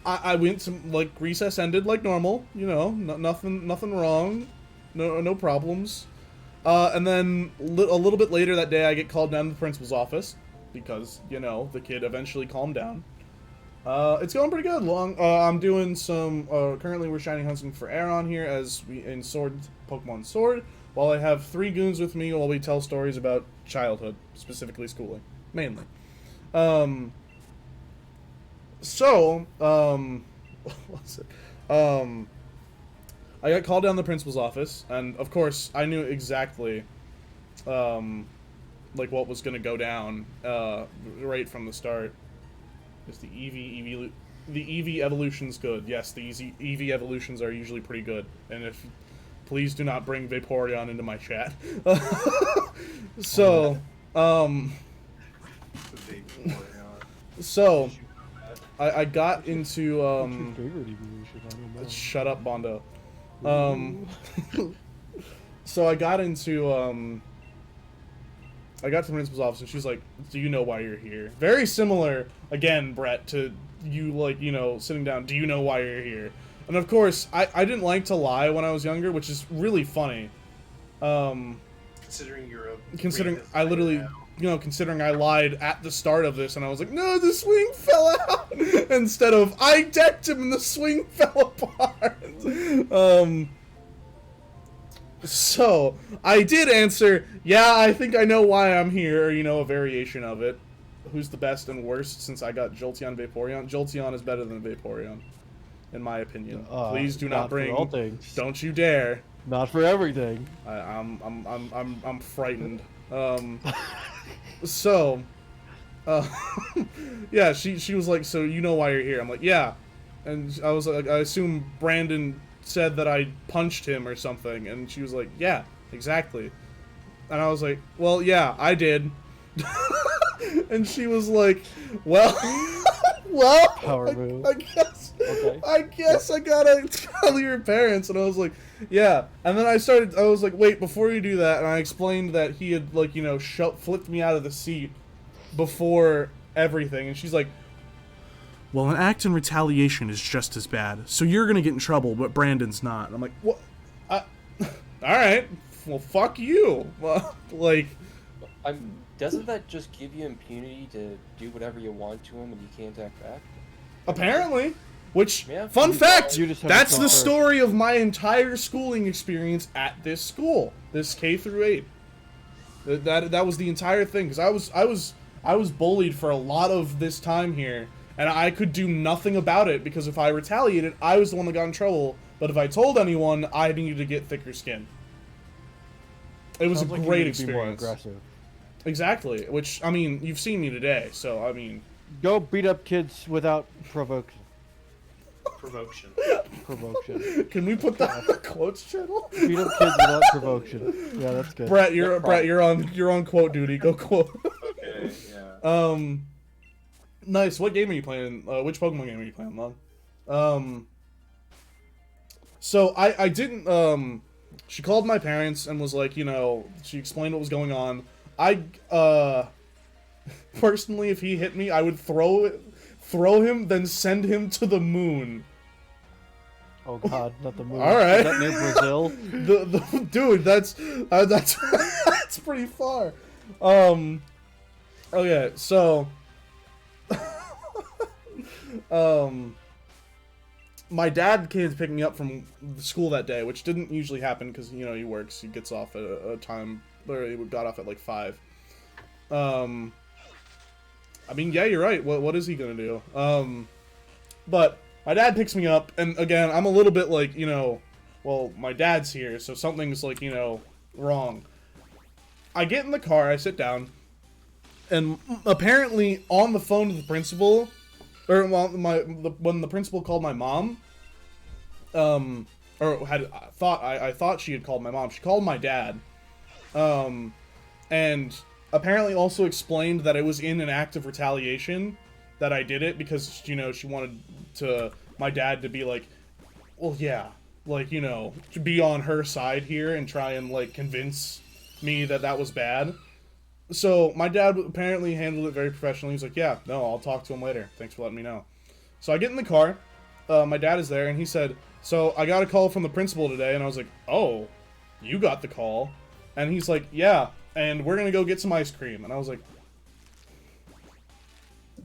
I went to, like, recess ended like normal, you know, nothing wrong, no problems. And then a little bit later that day, I get called down to the principal's office because, you know, the kid eventually calmed down. It's going pretty good. I'm doing some, currently we're shining hunting for Aaron here as we in Pokemon Sword, while I have 3 goons with me while we tell stories about childhood, specifically schooling, mainly. What's it? I got called down to the principal's office, and of course, I knew exactly, like, what was gonna go down, right from the start. Is the EV evolution's good. Yes, the EV evolutions are usually pretty good, and please do not bring Vaporeon into my chat. So, I got into, What's your favorite evolution? I don't know. Shut up, Bondo. So I got into, I got to the principal's office, and she's like, do you know why you're here? Very similar, again, Brett, to you, like, you know, sitting down, do you know why you're here? And of course, I didn't like to lie when I was younger, which is really funny. Considering you're a... Considering I literally, you know, considering I lied at the start of this, and I was like, no, the swing fell out! Instead of, I decked him and the swing fell apart! So, I did answer, yeah, I think I know why I'm here, or, you know, a variation of it. Who's the best and worst since I got Jolteon, Vaporeon? Jolteon is better than Vaporeon, in my opinion. Please do not bring. For all things. Don't you dare. Not for everything. I'm frightened. So, yeah, she was like, so you know why you're here? I'm like, yeah, and I was like, I assume Brandon said that I punched him or something, and she was like, yeah, exactly. And I was like, well, yeah, I did. And she was like, well, Power move. I guess, Okay. I guess I gotta tell your parents. And I was like, yeah. And then I was like, wait, before you do that, and I explained that he had, like, you know, flipped me out of the seat before everything, and she's like, well, an act in retaliation is just as bad, so you're gonna get in trouble, but Brandon's not. And I'm like, what? Alright, well, fuck you. Well, like... Doesn't that just give you impunity to do whatever you want to him and you can't act back? Apparently. Which, Yeah. fun fact, You just have that's to the start story of my entire schooling experience at this school. This K through 8. That was the entire thing, because I was bullied for a lot of this time here, and I could do nothing about it, because if I retaliated, I was the one that got in trouble, but if I told anyone, I needed to get thicker skin. It was Sounds a like you great need to be more experience. aggressive. Exactly, which, I mean, you've seen me today, so, I mean... Go beat up kids without provoking. Promotion. Promotion. Can we put that on the quotes channel? Beat up kids without promotion. Yeah, that's good. Brett, you're on quote duty. Go quote. Okay, yeah. Nice. What game are you playing? Which Pokemon game are you playing, Lon? So I didn't. She called my parents and was like, she explained what was going on. Personally, if he hit me, I would throw him, then send him to the moon. Oh God, not the moon. All right. Is that near Brazil? Dude, that's that's pretty far. Okay, so my dad came to pick me up from school that day, which didn't usually happen because he works. He gets off at a time, or he got off at like 5. I mean, yeah, you're right. What is he gonna do? But my dad picks me up, and again, I'm a little bit like, well, my dad's here, so something's like, wrong. I get in the car, I sit down, and apparently on the phone to the principal, or when the principal called my mom, I thought she had called my mom. She called my dad, and apparently also explained that it was in an act of retaliation that I did it because, she wanted my dad to be like, well, yeah, like, to be on her side here and try and, like, convince me that was bad. So my dad apparently handled it very professionally. He's like, yeah, no, I'll talk to him later. Thanks for letting me know. So I get in the car. My dad is there, and he said, so I got a call from the principal today, and I was like, oh, you got the call? And he's like, yeah, and we're gonna go get some ice cream. And I was like,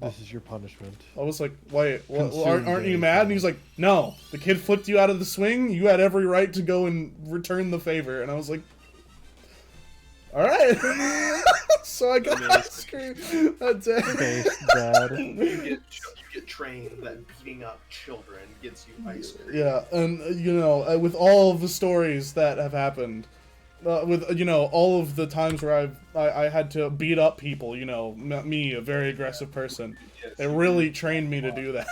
this is your punishment. I was like, wait, aren't you mad? And he's like, no, the kid flipped you out of the swing. You had every right to go and return the favor. And I was like, all right. So I got ice cream that day. Space, Dad. You get trained that beating up children gets you ice cream. Yeah, and with all of the stories that have happened, with all of the times where I had to beat up people, me, a very aggressive person, it really trained me to do that.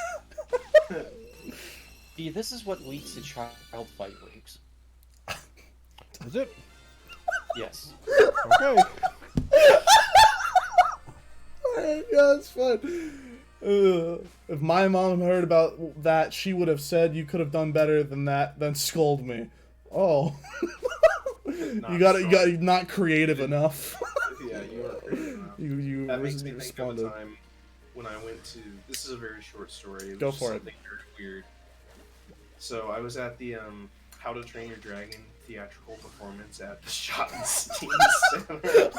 See, this is what leads to child fight leagues. Is it? Yes. Okay. Alright, yeah, it's fun. If my mom heard about that, she would have said you could have done better than that, than scold me. Oh. You got not creative enough. Yeah, you are creative enough. You that makes me think responded. of a time when I went to. This is a very short story. Go for it. Something very weird. So I was at the How to Train Your Dragon theatrical performance at the Shot and Steam Center.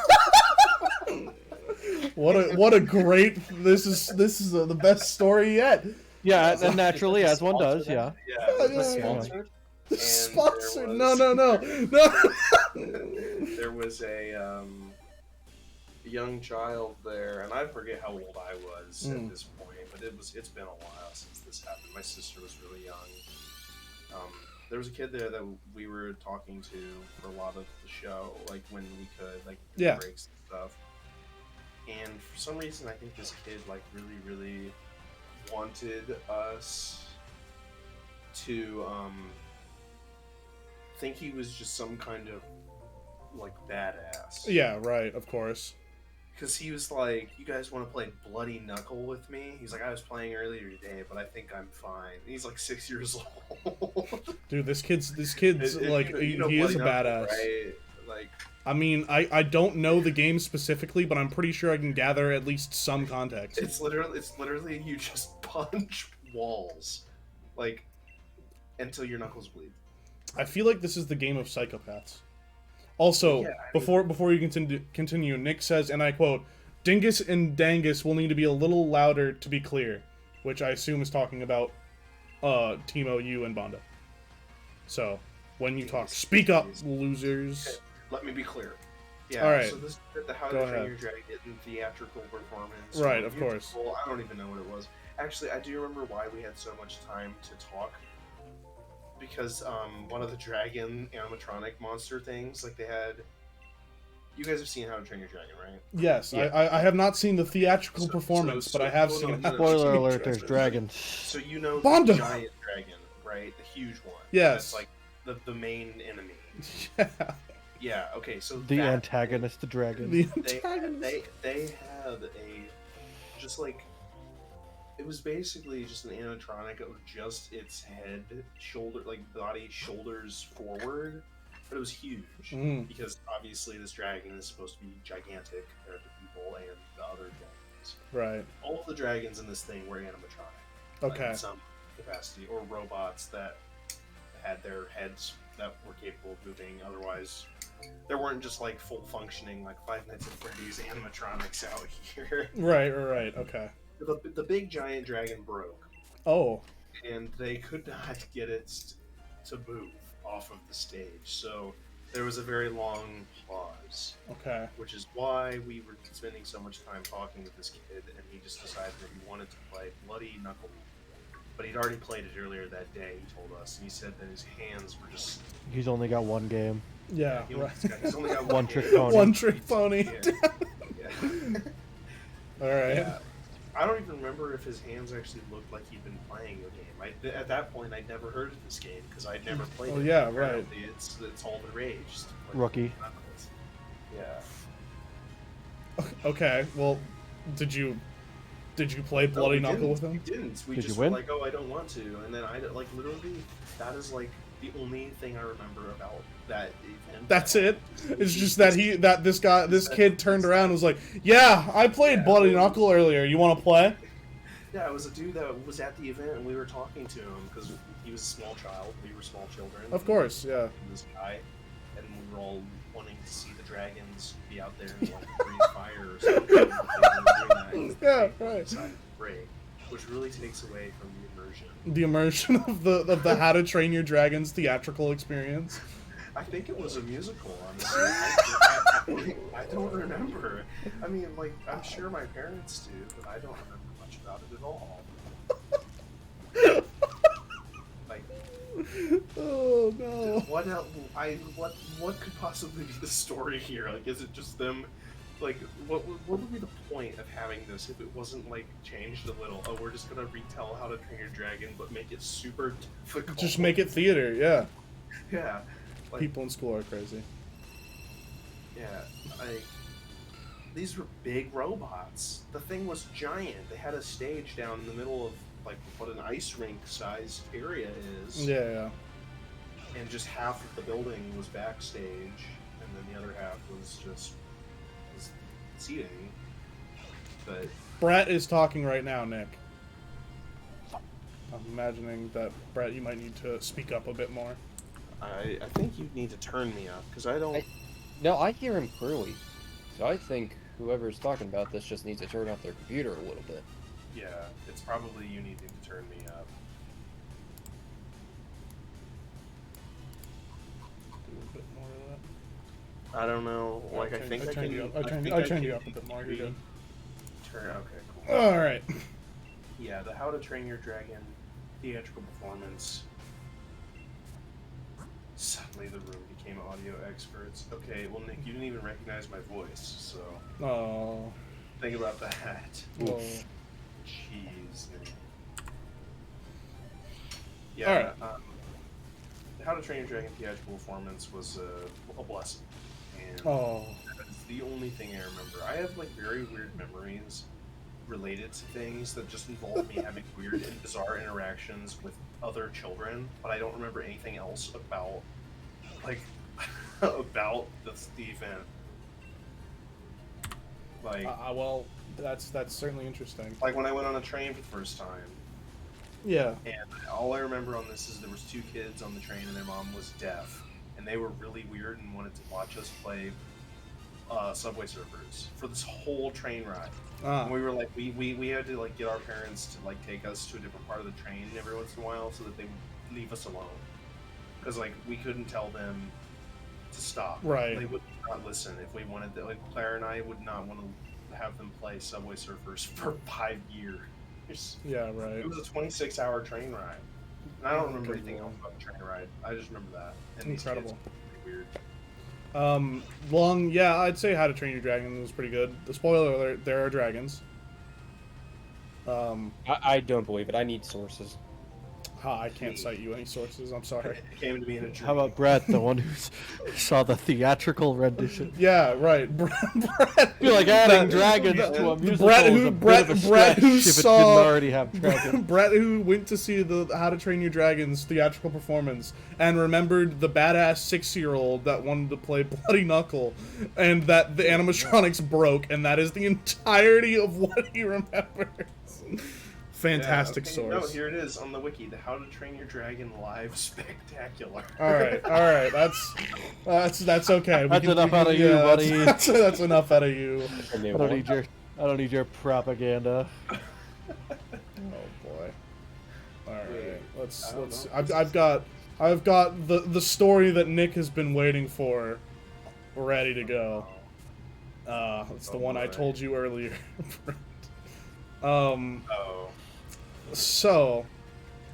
What a great! This is the best story yet. Yeah, and naturally, as one does, yeah. Yeah, it was sponsored. And Sponsored? there was- No. There was a young child there, and I forget how old I was at this point, but it's been a while since this happened. My sister was really young. There was a kid there that we were talking to for a lot of the show, like when we could, like breaks and stuff. And for some reason, I think this kid like really wanted us to think he was just some kind of like badass. Yeah, right. Of course. Because he was like, "You guys want to play Bloody Knuckle with me?" He's like, "I was playing earlier today, but I think I'm fine." And he's like 6 years old. Dude, this kid's like he is a badass. Right? Like, I mean, I don't know the game specifically, but I'm pretty sure I can gather at least some context. it's literally you just punch walls, like, until your knuckles bleed. I feel like this is the game of psychopaths. Also, before you continue, Nick says, and I quote, "Dingus and Dangus will need to be a little louder to be clear," which I assume is talking about Timo, you, and Bonda. So, when you talk, speak up, losers. Okay, let me be clear. Yeah, all right. So this is the How to Train Your Dragon in theatrical performance. Right, of course. I don't even know what it was. Actually, I do remember why we had so much time to talk. Because one of the dragon animatronic monster things, like they had. You guys have seen How to Train Your Dragon, right? Yes, yeah. I have not seen the theatrical performance, but I have seen. Spoiler alert: there's dragons. So you know Bonda! Giant right? The huge one. Yes. That's like the main enemy. Yeah. Yeah. Okay. So The antagonist, the dragon. The they antagonist. they had a just like it was basically just an animatronic of just its head, shoulder, like body, shoulders forward, but it was huge because obviously this dragon is supposed to be gigantic compared to people and the other dragons. Right. All of the dragons in this thing were animatronic, Okay. in some capacity, or robots that had their heads that were capable of moving. Otherwise, there weren't just like full functioning like Five Nights at Freddy's animatronics out here. Right. Okay. The big giant dragon broke, Oh. and they could not get it to move off of the stage. So there was a very long pause. Okay. Which is why we were spending so much time talking with this kid, and he just decided that he wanted to play Bloody Knuckle. But he'd already played it earlier that day, he told us, and he said that his hands were just... He's only got one game. Yeah. He's only got One game. trick pony. One trick pony. Yeah. All right. Yeah. I don't even remember if his hands actually looked like he'd been playing the game. At that point, I'd never heard of this game because I'd never played it. Oh yeah, Apparently, it's all the rage. Just to play Rookie. Knuckles. Yeah. Okay. Well, did you play Bloody Knuckle with him? We didn't. We Did just you win? were like, oh, I don't want to. And then I, like, literally, that is, like, the only thing I remember about that event. That's it. It's just that this kid turned around and was like, "Yeah, I played Bloody Knuckle earlier. You want to play?" Yeah, it was a dude that was at the event, and we were talking to him because he was a small child. We were small children. Of course, yeah. This guy, and we were all wanting to see the dragons be out there and like breathe fire or something. Yeah, right. Break, which really takes away from the immersion. The immersion of the How to Train Your Dragons theatrical experience. I think it was a musical, honestly. I don't remember. I mean, like, I'm sure my parents do, but I don't remember much about it at all. Like, oh no. what else? What could possibly be the story here? Like, is it just them? Like, what would be the point of having this if it wasn't, like, changed a little? Oh, we're just gonna retell How to Train Your Dragon, but make it super difficult. Just make it theater, yeah. Yeah. Like, People in school are crazy. yeah, like, these were big robots. The thing was giant. They had a stage down in the middle of, like, what an ice rink-sized area is. Yeah. And just half of the building was backstage, and then the other half was just seating. But Brett is talking right now, Nick. I'm imagining that, Brett, you might need to speak up a bit more. I think you need to turn me up, because I don't... No, I hear him clearly. So I think whoever's talking about this just needs to turn off their computer a little bit. Yeah, it's probably you needing to turn me up. Do a bit more of that. I don't know. Like, I think I can... I turned you up a bit more. You're good. Okay, cool. All right. Yeah, the How to Train Your Dragon theatrical performance. Suddenly the room became audio experts. Okay, well, Nick, you didn't even recognize my voice, so... Oh. Think about that. Oh. Jeez. Yeah, All right. the How to Train Your Dragon theatrical performance was a blessing. And Oh. that's the only thing I remember. I have, like, very weird memories related to things that just involve me having weird and bizarre interactions with other children, but I don't remember anything else about, like, about the event. Like, Well, that's certainly interesting. like when I went on a train for the first time, Yeah. and all I remember on this is there was 2 kids on the train and their mom was deaf, and they were really weird and wanted to watch us play Subway Surfers for this whole train ride. And we were like, we had to, like, get our parents to, like, take us to a different part of the train every once in a while so that they would leave us alone, because, like, we couldn't tell them to stop. Right. They would not listen if we wanted to. Like, Claire and I would not want to have them play Subway Surfers for 5 years. Yeah, right. It was a 26-hour train ride. And I don't remember anything else about the train ride. I just remember that. And these Incredible. kids were pretty weird. Yeah, I'd say How to Train Your Dragon was pretty good. The spoiler alert, there are dragons. I don't believe it. I need sources. I can't cite you any sources. I'm sorry. It came to me in a dream. How about Brett, the one who saw the theatrical rendition? Yeah, right. Brett, I feel like adding dragons to a musical Brett is who a bit of a stretch who if it saw didn't already have dragons. Brett who went to see the How to Train Your Dragon's theatrical performance and remembered the badass 6-year-old that wanted to play Bloody Knuckle, and that the animatronics broke, and that is the entirety of what he remembers. Fantastic No, source. here it is on the wiki: the How to Train Your Dragon Live Spectacular. All right. That's okay. That's enough out of you, buddy. That's enough out of you. I don't need your propaganda. Oh boy. All right. Wait, Let's. I've got the story that Nick has been waiting for, ready to go. It's the one I told you earlier. So,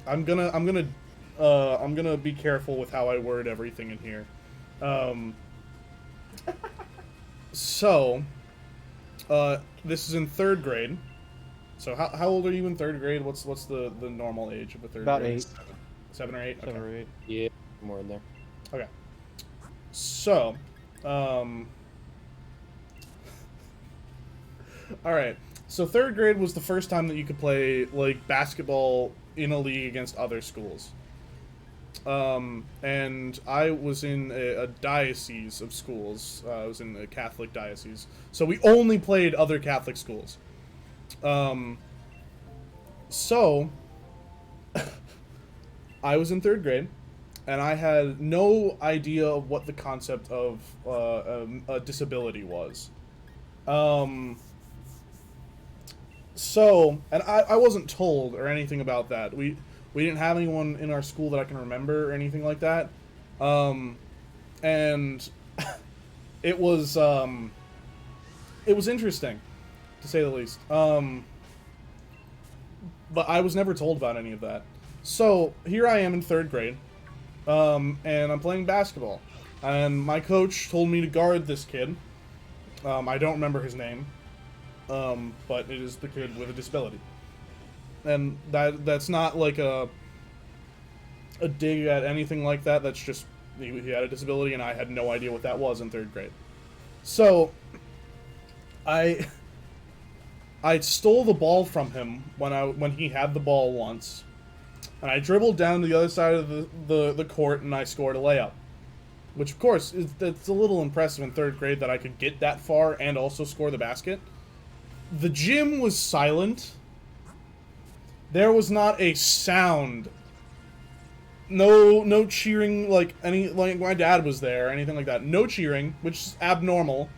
I'm gonna be careful with how I word everything in here. This is in 3rd grade. So how old are you in 3rd grade? What's the normal age of a 3rd About grade? 8. 7 or 8? 7 or 8. Yeah, more in there. Okay. So, alright. So 3rd grade was the first time that you could play, like, basketball in a league against other schools. And I was in a diocese of schools. I was in a Catholic diocese. So we only played other Catholic schools. So, I was in 3rd grade, and I had no idea of what the concept of a disability was. So, and I wasn't told or anything about that. We didn't have anyone in our school that I can remember or anything like that. And it was interesting, to say the least. But I was never told about any of that. So, here I am in 3rd grade, and I'm playing basketball. And my coach told me to guard this kid. I don't remember his name. But it is the kid with a disability. And that's not like a dig at anything like that. That's just he had a disability, and I had no idea what that was in 3rd grade. So I stole the ball from him when he had the ball once, and I dribbled down to the other side of the court, and I scored a layup. Which, of course, it's a little impressive in 3rd grade that I could get that far and also score the basket. The gym was silent. There was not a sound. No cheering like my dad was there or anything like that. No cheering, which is abnormal.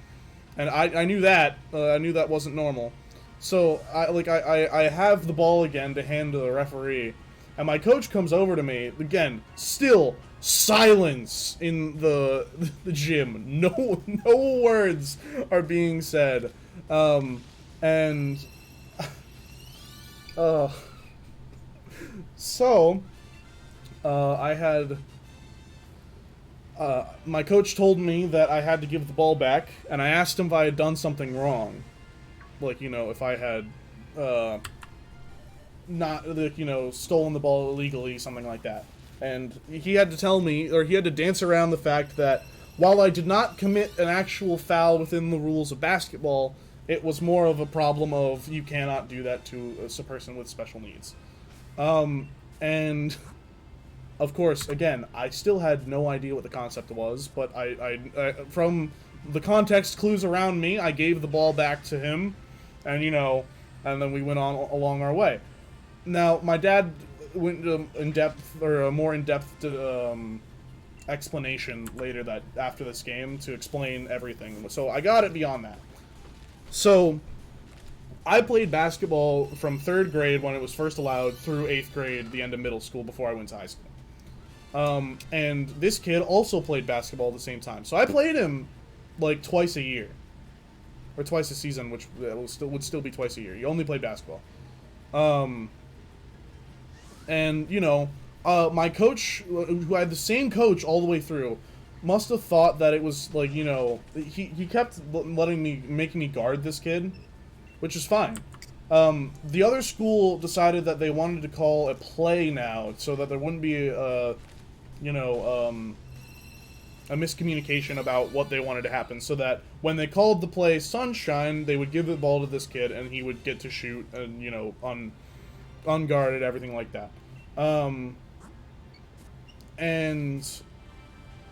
And I knew that. I knew that wasn't normal. So I have the ball again to hand to the referee, and my coach comes over to me again. Still silence in the gym. No words are being said. So, I had, my coach told me that I had to give the ball back, and I asked him if I had done something wrong. Like, if I had, not, stolen the ball illegally, something like that. And he had to tell me, or he had to dance around the fact that while I did not commit an actual foul within the rules of basketball, it was more of a problem of you cannot do that to a person with special needs. And of course, again, I still had no idea what the concept was, but I from the context clues around me, I gave the ball back to him, and and then we went on along our way. Now, my dad went a more in-depth explanation later that after this game to explain everything. So I got it beyond that. So, I played basketball from 3rd grade when it was first allowed through 8th grade, the end of middle school, before I went to high school. And this kid also played basketball at the same time. So I played him, like, twice a year. Or twice a season, which would still be twice a year. You only played basketball. My coach, who had the same coach all the way through, must have thought that it was, like, he kept making me guard this kid, which is fine. The other school decided that they wanted to call a play now, so that there wouldn't be a miscommunication about what they wanted to happen, so that when they called the play Sunshine, they would give the ball to this kid, and he would get to shoot, and, unguarded, everything like that. And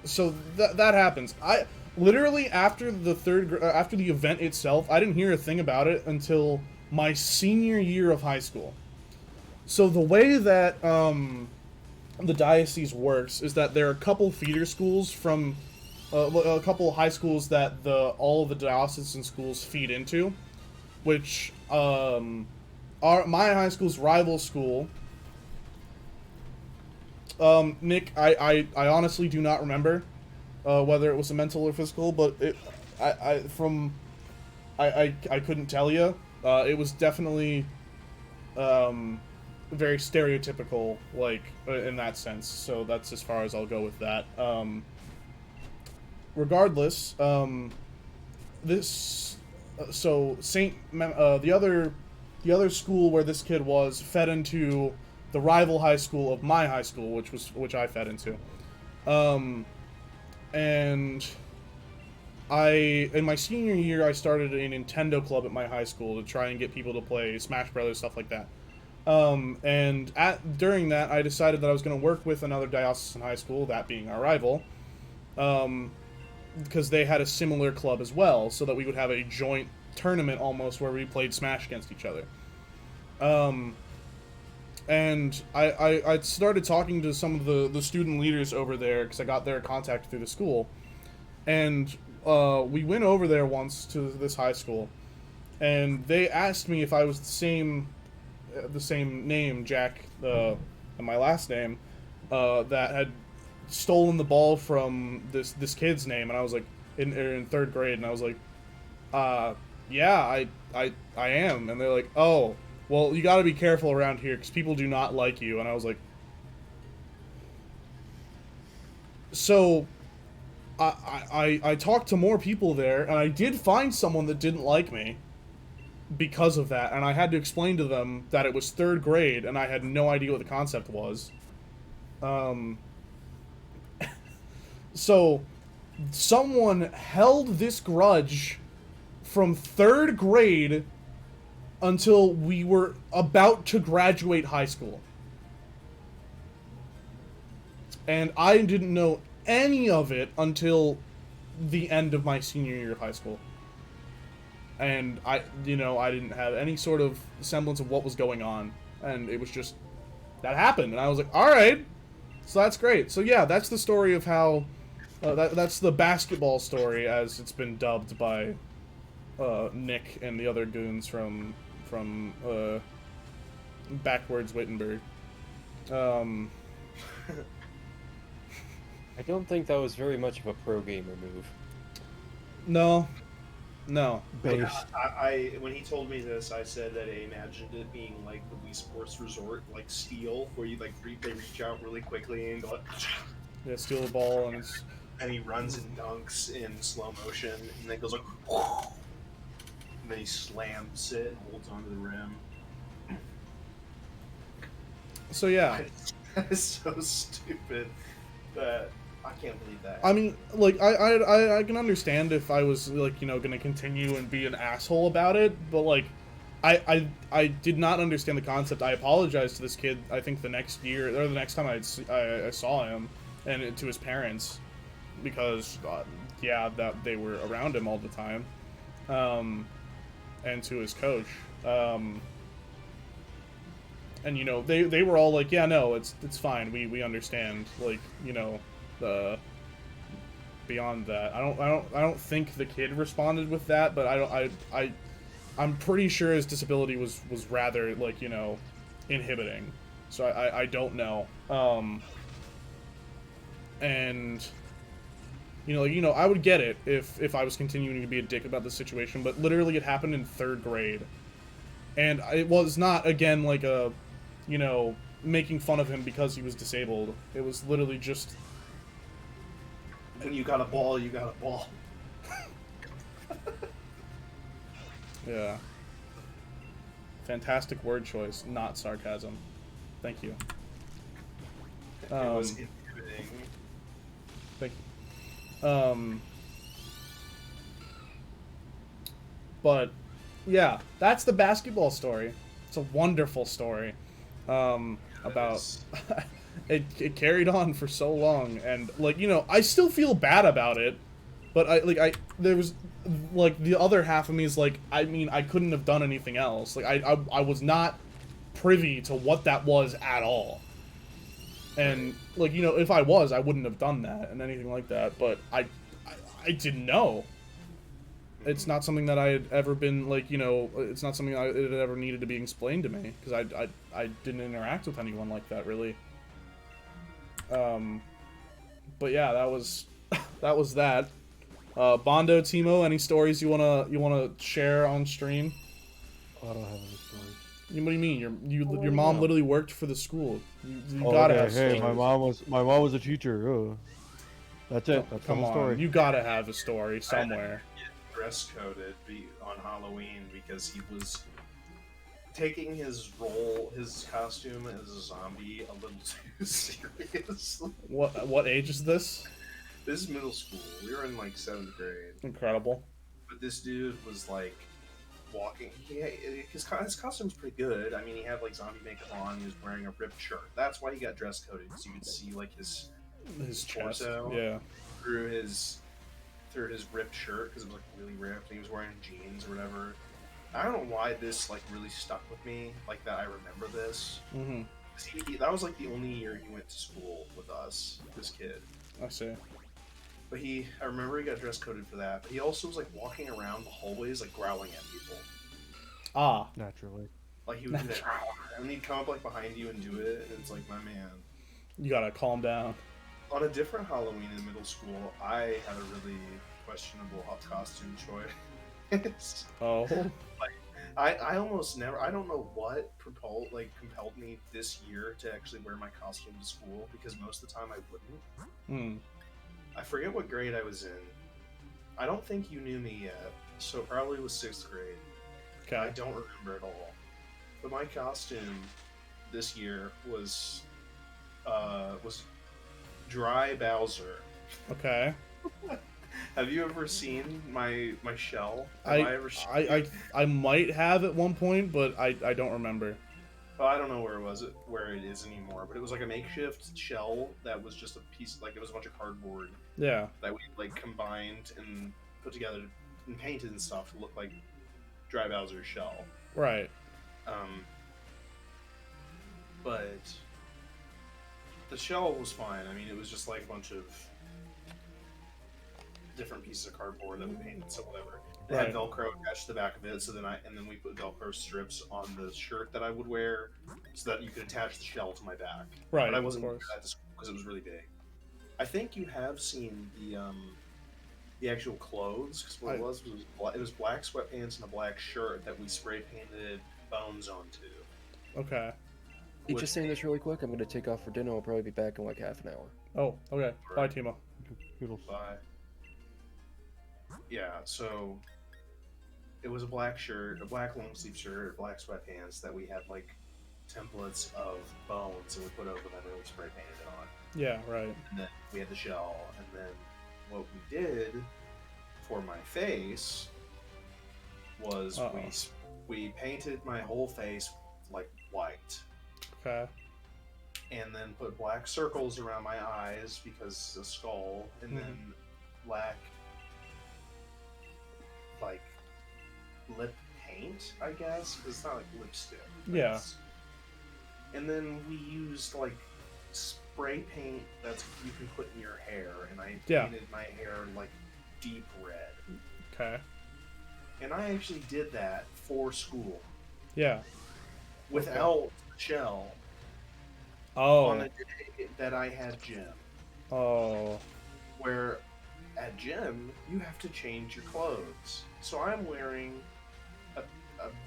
so that happens. I literally, after the event itself, I didn't hear a thing about it until my senior year of high school. So the way that the diocese works is that there are a couple feeder schools from a couple high schools that all of the diocesan schools feed into, which are my high school's rival school. Nick, I honestly do not remember whether it was a mental or physical, but I couldn't tell you. It was definitely very stereotypical, like, in that sense. So that's as far as I'll go with that. Regardless, the other school where this kid was fed into the rival high school of my high school, which I fed into. And in my senior year, I started a Nintendo club at my high school to try and get people to play Smash Brothers, stuff like that. And during that, I decided that I was going to work with another diocesan high school, that being our rival, because they had a similar club as well, so that we would have a joint tournament almost where we played Smash against each other. And I started talking to some of the student leaders over there, because I got their contact through the school. And we went over there once to this high school, and they asked me if I was the same name, Jack, and my last name, that had stolen the ball from this kid's name, and I was like, in third grade, and I was like, yeah, I am, and they're like, oh, well, you gotta be careful around here, because people do not like you, and I was like, so, I talked to more people there, and I did find someone that didn't like me because of that, and I had to explain to them that it was third grade, and I had no idea what the concept was. So, someone held this grudge from third grade until we were about to graduate high school. And I didn't know any of it until the end of my senior year of high school. And I didn't have any sort of semblance of what was going on. And it was just, that happened. And I was like, alright, so that's great. So yeah, that's the story of how, that's the basketball story, as it's been dubbed by Nick and the other goons from backwards Wittenberg. I don't think that was very much of a pro gamer move. No. Base. I when he told me this, I said that I imagined it being like the Wii Sports Resort, like Steel, where you they reach out really quickly and go like, Yeah, steal the ball, and he runs and dunks in slow motion, and then goes like, and then he slams it and holds onto the rim. So yeah. That is so stupid that I can't believe that. I mean, like, I can understand if I was, like, gonna continue and be an asshole about it, but, like, I did not understand the concept. I apologized to this kid, I think the next year, or the next time I saw him, and to his parents, because, yeah, that they were around him all the time, and to his coach, and, they were all like, yeah, no, it's fine, we understand, like, beyond that, I don't think the kid responded with that, but I'm pretty sure his disability was rather, like, inhibiting, so I don't know, and, I would get it if I was continuing to be a dick about the situation, but literally it happened in third grade, and it was not, again, like a, making fun of him because he was disabled. It was literally just, when you got a ball, you got a ball. yeah. Fantastic word choice, not sarcasm. Thank you. It was inhibiting. Thank you. But yeah, that's the basketball story. It's a wonderful story. About it carried on for so long, and like, you know, I still feel bad about it, but there was like the other half of me is like, I mean, I couldn't have done anything else. Like I was not privy to what that was at all. And like, you know, if I was, I wouldn't have done that and anything like that, but I didn't know. It's not something that I had ever been, like, you know, it's not something it had ever needed to be explained to me, because I didn't interact with anyone like that, really. But yeah, that was that. Bondo, Timo, any stories you wanna share on stream? I don't have any stories. What do you mean? Your mom literally worked for the school. You Oh, gotta okay. have stories. Hey, my mom was a teacher. Oh. That's it. That's the Come whole on, story. you gotta have a story somewhere. Dress coded on Halloween because he was taking his costume as a zombie a little too serious. What age is this? This is middle school. We were in like 7th grade. Incredible. But this dude was like walking. His costume's pretty good. I mean, he had like zombie makeup on. He was wearing a ripped shirt. That's why he got dress coded, because you could see like his torso, yeah, through his ripped shirt, because it was like really ripped. And he was wearing jeans or whatever. I don't know why this like really stuck with me, like that I remember this. Mm-hmm. That was like the only year he went to school with us, this kid. I see. But I remember he got dress coded for that, but he also was like walking around the hallways like growling at people. Ah. Naturally. Like he would do that, and he'd come up like behind you and do it, and it's like, my man. You gotta calm down. On a different Halloween in middle school, I had a really questionable costume choice. Oh. Like, I almost never. I don't know what compelled me this year to actually wear my costume to school, because most of the time I wouldn't. I forget what grade I was in. I don't think you knew me yet, so it probably was 6th grade. Okay. I don't remember at all. But my costume this year was Dry Bowser. Okay. Have you ever seen my shell? I might have at one point, but I don't remember. Well, I don't know where it is anymore, but it was like a makeshift shell that was just a piece, like it was a bunch of cardboard. Yeah. That we like combined and put together and painted and stuff to look like Dry Bowser's shell. Right. But the shell was fine. I mean, it was just like a bunch of different pieces of cardboard that we painted, so whatever. It had Velcro attached to the back of it, so then we put Velcro strips on the shirt that I would wear, so that you could attach the shell to my back. Right. But I wasn't doing that to school because it was really big. I think you have seen the actual clothes, because what it was black sweatpants and a black shirt that we spray painted bones onto. Okay. You just saying this really quick. I'm going to take off for dinner. I'll probably be back in like half an hour. Oh, okay. Bye, Timo. Bye. Yeah, so it was a black shirt, a black long sleeve shirt, black sweatpants that we had like templates of bones and we put over them and we spray painted it on. Yeah, right. And then we had the shell, and then what we did for my face was we painted my whole face like white. Okay. And then put black circles around my eyes because a skull, and then black like lip paint, I guess, because it's not like lipstick. Yeah. And then we used like spray paint that you can put in your hair, and I painted my hair like deep red. Okay. And I actually did that for school. Yeah. Without shell. Oh. On a day that I had gym. Oh. Where at gym you have to change your clothes. So I'm wearing a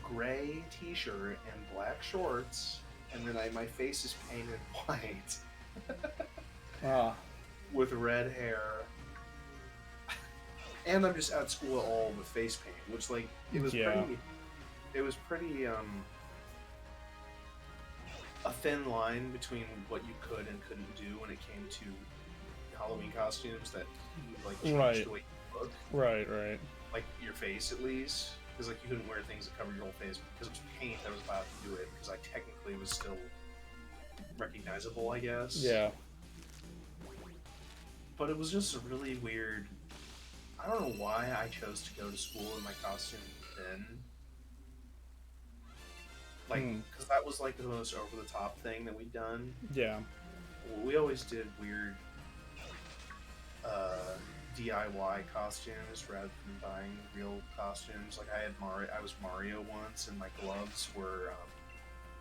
gray t-shirt and black shorts, and then my face is painted white. With red hair. And I'm just at school all with face paint, which like it was pretty a thin line between what you could and couldn't do when it came to Halloween costumes that would like change Right. the way you look, Right, right. like your face at least, because like you couldn't wear things that covered your whole face because it was paint that was allowed to do it. Because I technically was still recognizable, I guess. Yeah. But it was just a really weird. I don't know why I chose to go to school in my costume then. Like, because that was like the most over the top thing that we'd done. Yeah. We always did weird DIY costumes rather than buying real costumes. Like I was Mario once, and my gloves were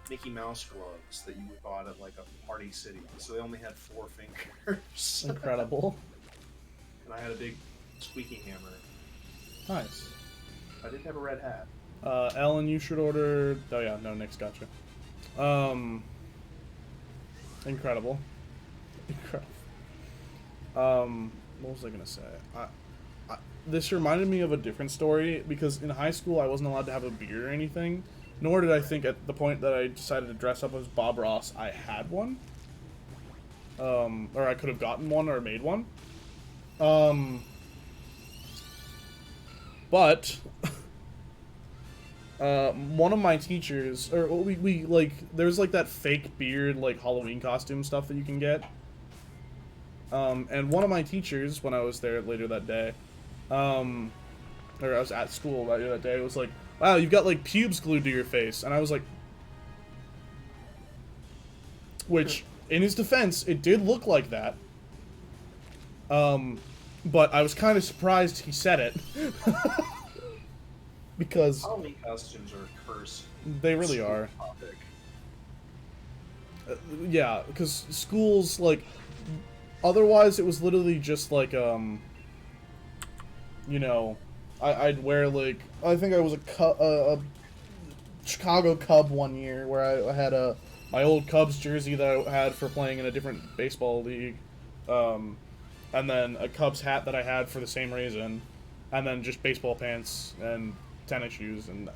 Mickey Mouse gloves that you would bought at like a Party City. So they only had 4 fingers. Incredible. And I had a big squeaky hammer. Nice. I didn't have a red hat. Ellen, you should order... Oh yeah, no, Nick's got you. Incredible. Incredible. What was I gonna say? This reminded me of a different story, because in high school I wasn't allowed to have a beard or anything, nor did I think at the point that I decided to dress up as Bob Ross I had one. Or I could have gotten one or made one. But... one of my teachers, or we like, there's like that fake beard, like Halloween costume stuff that you can get. And one of my teachers, when I was there later that day, or I was at school later that day, was like, "Wow, you've got like pubes glued to your face," and I was like, which, in his defense, it did look like that. But I was kind of surprised he said it. Because Halloween costumes are a curse. They really are. Yeah, because schools, like, otherwise it was literally just like, you know, I'd wear, like, I think I was a Chicago Cub one year, where I had my old Cubs jersey that I had for playing in a different baseball league, and then a Cubs hat that I had for the same reason, and then just baseball pants and tennis shoes, and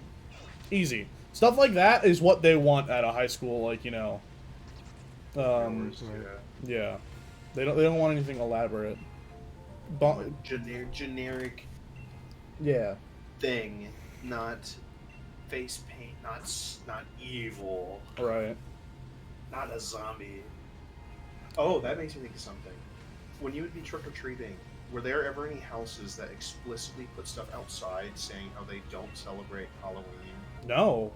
easy stuff like that is what they want at a high school, like, you know. Yeah, they don't want anything elaborate. Generic. Yeah. Thing, not face paint, not evil, Right. not a zombie. Oh, that makes me think of something. When you would be trick or treating, were there ever any houses that explicitly put stuff outside saying how they don't celebrate Halloween? No.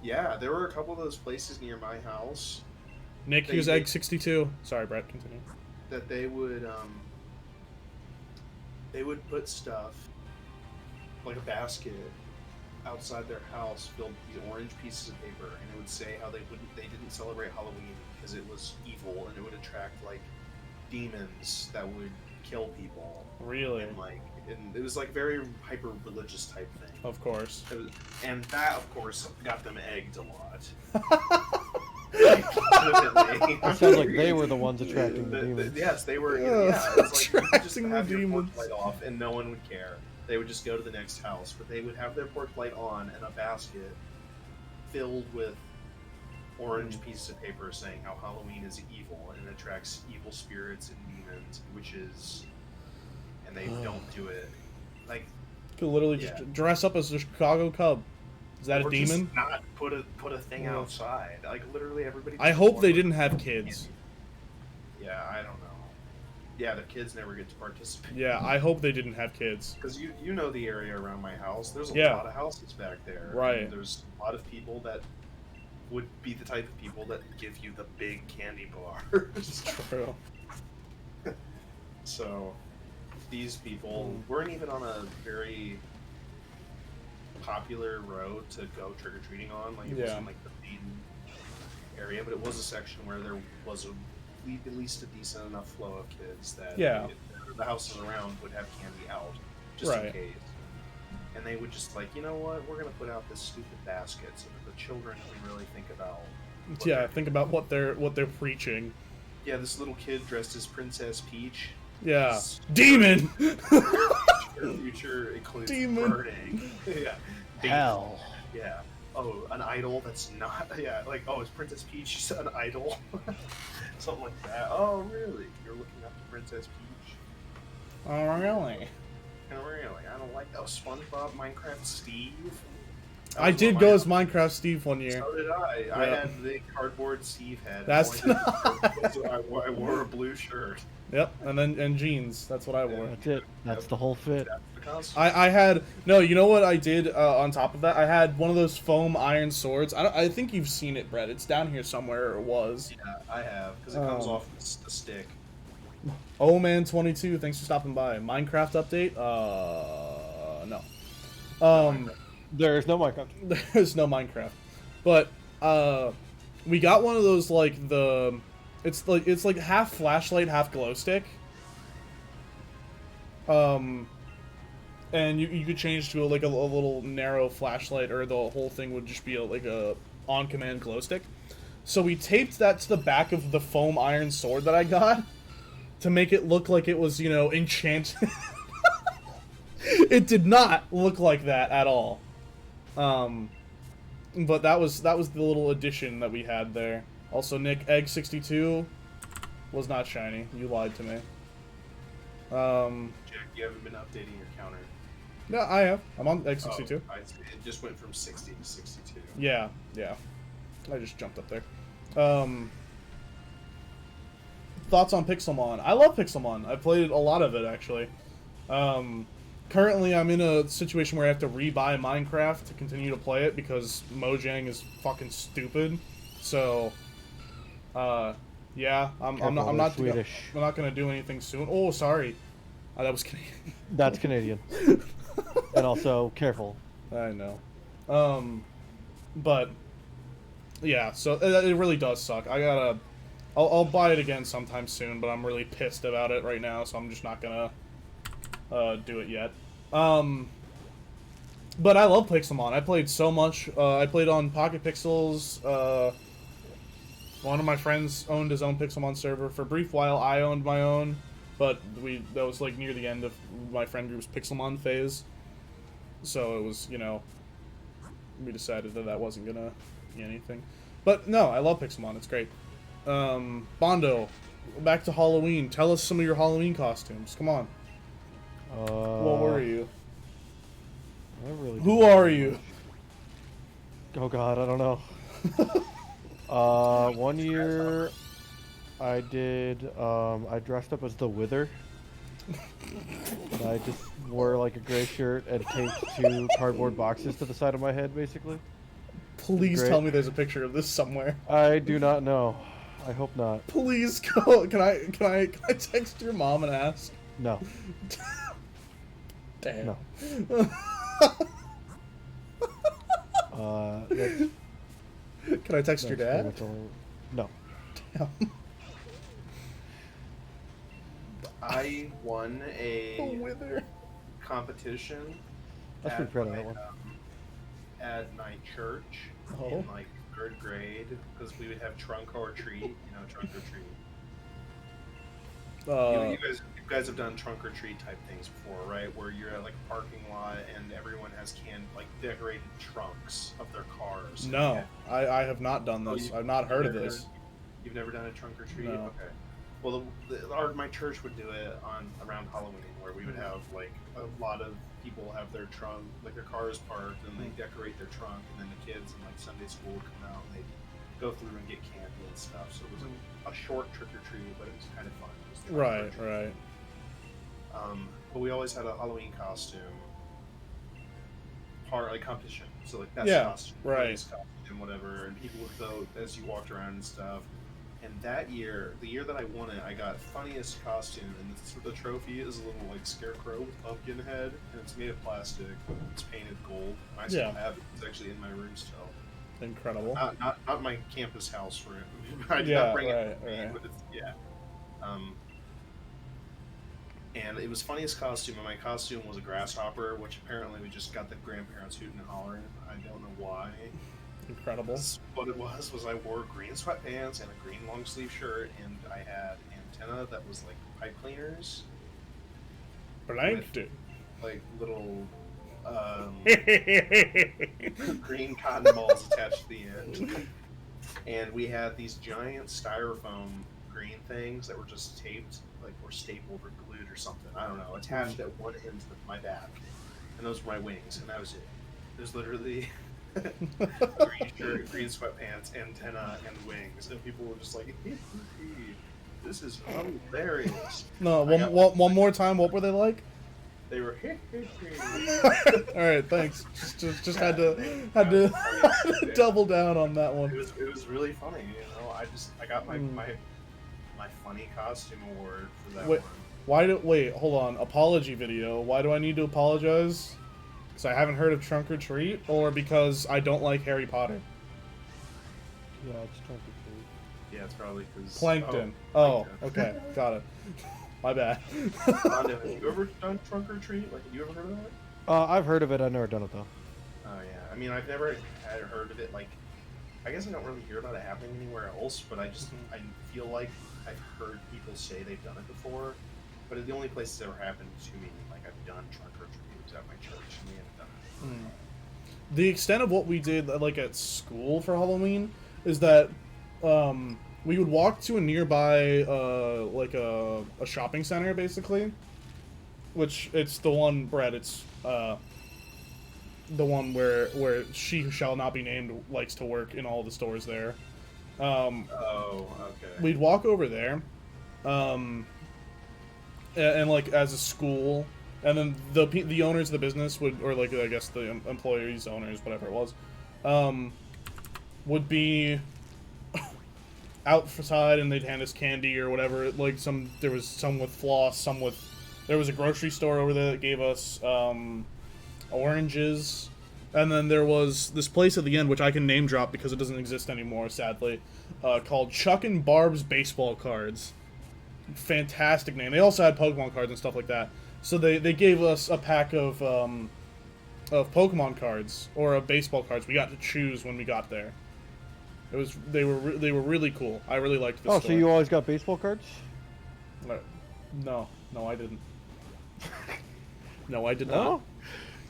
Yeah, there were a couple of those places near my house. Nick, here's Egg 62. Sorry, Brett, continue. That they would put stuff, like a basket, outside their house filled with orange pieces of paper, and it would say how they didn't celebrate Halloween because it was evil and it would attract like demons that would kill people. Really? And it was like very hyper religious type thing. Of course. And that, of course, got them egged a lot. It sounds like they were the ones attracting the demons. Yes, they were. Yeah, it's like attracting you could just have the your porch demons. light off, and no one would care. They would just go to the next house, but they would have their porch light on and a basket filled with orange pieces of paper saying how Halloween is evil and attracts evil spirits and demons and witches, and they don't do it. Like, You could literally just dress up as a Chicago Cub. Is that a demon? Just not put a thing outside. Like, literally everybody. I hope they didn't have kids. Yeah, I don't know. Yeah, the kids never get to participate. Yeah, I hope they didn't have kids. Because you know the area around my house. There's a lot of houses back there. Right. And there's a lot of people that would be the type of people that give you the big candy bars. True. So, these people weren't even on a very popular road to go trick-or-treating on. Like, it wasn't like the main area, but it was a section where there was at least a decent enough flow of kids that the houses around would have candy out, just in case. And they would just like, you know what, we're going to put out this stupid basket so that the children can really think about think about what they're preaching. Yeah, this little kid dressed as Princess Peach. Yeah. Demon! Her future includes Demon. burning. Yeah. Hell. Yeah. oh, an idol that's not, yeah, like, oh, is Princess Peach an idol? Something like that. Oh, really? You're looking up to Princess Peach? Oh, really? Oh, really? I don't like, oh, SpongeBob, Minecraft Steve? I did go as Minecraft Steve one year. So did I. Yeah. I had the cardboard Steve head. That's I wore a blue shirt. Yep, and jeans. That's what I wore. That's it. That's the whole fit. That's the costume. I had no. You know what I did on top of that? I had one of those foam iron swords. I think you've seen it, Brett. It's down here somewhere. Or it was. Yeah, I have because it comes off the stick. Oh man, 22. Thanks for stopping by. Minecraft update? No. There's no Minecraft. There's no Minecraft, but we got one of those like it's like half flashlight, half glow stick. And you could change to a little narrow flashlight, or the whole thing would just be like a on command glow stick. So we taped that to the back of the foam iron sword that I got to make it look like it was, you know, enchanted. It did not look like that at all. But that was the little addition that we had there. Also, Nick, Egg 62 was not shiny. You lied to me. Jack, you haven't been updating your counter. No, I have. I'm on Egg 62. Oh, it just went from 60 to 62. Yeah. I just jumped up there. Thoughts on Pixelmon? I love Pixelmon. I played a lot of it, actually. Currently, I'm in a situation where I have to rebuy Minecraft to continue to play it because Mojang is fucking stupid. So, yeah, I'm not Swedish. I'm not gonna do anything soon. Oh, sorry, that was Canadian. That's Canadian. And also, careful. I know. But yeah, so it really does suck. I'll buy it again sometime soon, but I'm really pissed about it right now, so I'm just not gonna do it yet. But I love Pixelmon. I played so much. I played on Pocket Pixels. One of my friends owned his own Pixelmon server. For a brief while, I owned my own, but that was like near the end of my friend group's Pixelmon phase. So it was, you know, we decided that wasn't gonna be anything. But no, I love Pixelmon. It's great. Bondo, back to Halloween. Tell us some of your Halloween costumes. Come on. What were you? I really Who are you? Oh god, I don't know. 1 year I did, I dressed up as the Wither. And I just wore like a gray shirt and taped 2 cardboard boxes to the side of my head, basically. Please tell me there's a picture of this somewhere. I do not know. I hope not. Please go. Can I text your mom and ask? No. Damn. No. Can I text your dad? No. Damn. I won a Wither. competition That's pretty proud of that one. At my church in like 3rd grade, because we would have trunk or treat, trunk or treat. You guys have done trunk or treat type things before, right? Where you're at like a parking lot and everyone has decorated trunks of their cars. No, I have not done this. I've not heard of this. You've never done a trunk or treat? No. Okay. Well, my church would do it around Halloween, where we would have like a lot of people have their trunk, like their cars parked, and they decorate their trunk, and then the kids in like Sunday school would come out and they'd go through and get candy and stuff. So it was like a short trick or treat, but it was kind of fun. Right. But we always had a Halloween costume competition. So like best costume, right, costume, whatever, and people would vote as you walked around and stuff. And that year, the year that I won it, I got funniest costume, and the trophy is a little like scarecrow with pumpkin head, and it's made of plastic. It's painted gold. I still have it. It's actually in my room still. Incredible. Not my campus house room. I did not bring it with me, but it's, and it was funniest costume, and my costume was a grasshopper, which apparently we just got the grandparents hooting and hollering. I don't know why. Incredible. What it was I wore green sweatpants and a green long sleeve shirt, and I had antenna that was like pipe cleaners. Blanked it. Like little green cotton balls attached to the end. And we had these giant styrofoam green things that were just taped, like were stapled or glued or something. I don't know, attached at one end to my back. And those were my wings, and that was it. It was literally a green shirt, green sweatpants, antenna, and wings. And people were just like, this is hilarious. No, one more time. What were they like? They were All right, thanks. Just had to double down on that one. It was really funny, you know. I got my funny costume award for that one. Wait, hold on. Apology video. Why do I need to apologize? Because I haven't heard of Trunk or Treat, or because I don't like Harry Potter? Yeah, it's Trunk or Treat. Yeah, it's probably because Plankton. Okay, got it. My bad. Rondo, have you ever done Trunk or Treat? Like, have you ever heard of that? I've heard of it. I've never done it though. Oh yeah, I mean, I've never had heard of it. Like, I guess I don't really hear about it happening anywhere else, but I feel like I've heard people say they've done it before. But the only place it's ever happened to me, like I've done Trunk or Treat, was at my church, and we haven't done it. The extent of what we did, like at school for Halloween, is that we would walk to a nearby, like a shopping center, basically. Which it's the one, Brett. It's the one where she who shall not be named likes to work in all the stores there. Oh, okay. We'd walk over there, and like as a school, and then the owners of the business would, or like I guess the employees, owners, whatever it was, would be outside, and they'd hand us candy or whatever. Like there was some with floss, there was a grocery store over there that gave us oranges, and then there was this place at the end, which I can name drop because it doesn't exist anymore, sadly, called Chuck and Barb's Baseball Cards. Fantastic name. They also had Pokemon cards and stuff like that. So they gave us a pack of Pokemon cards or of baseball cards. We got to choose when we got there. They were really cool. I really liked this. Oh, store. so you always got baseball cards? No, I didn't. No, I did No? not.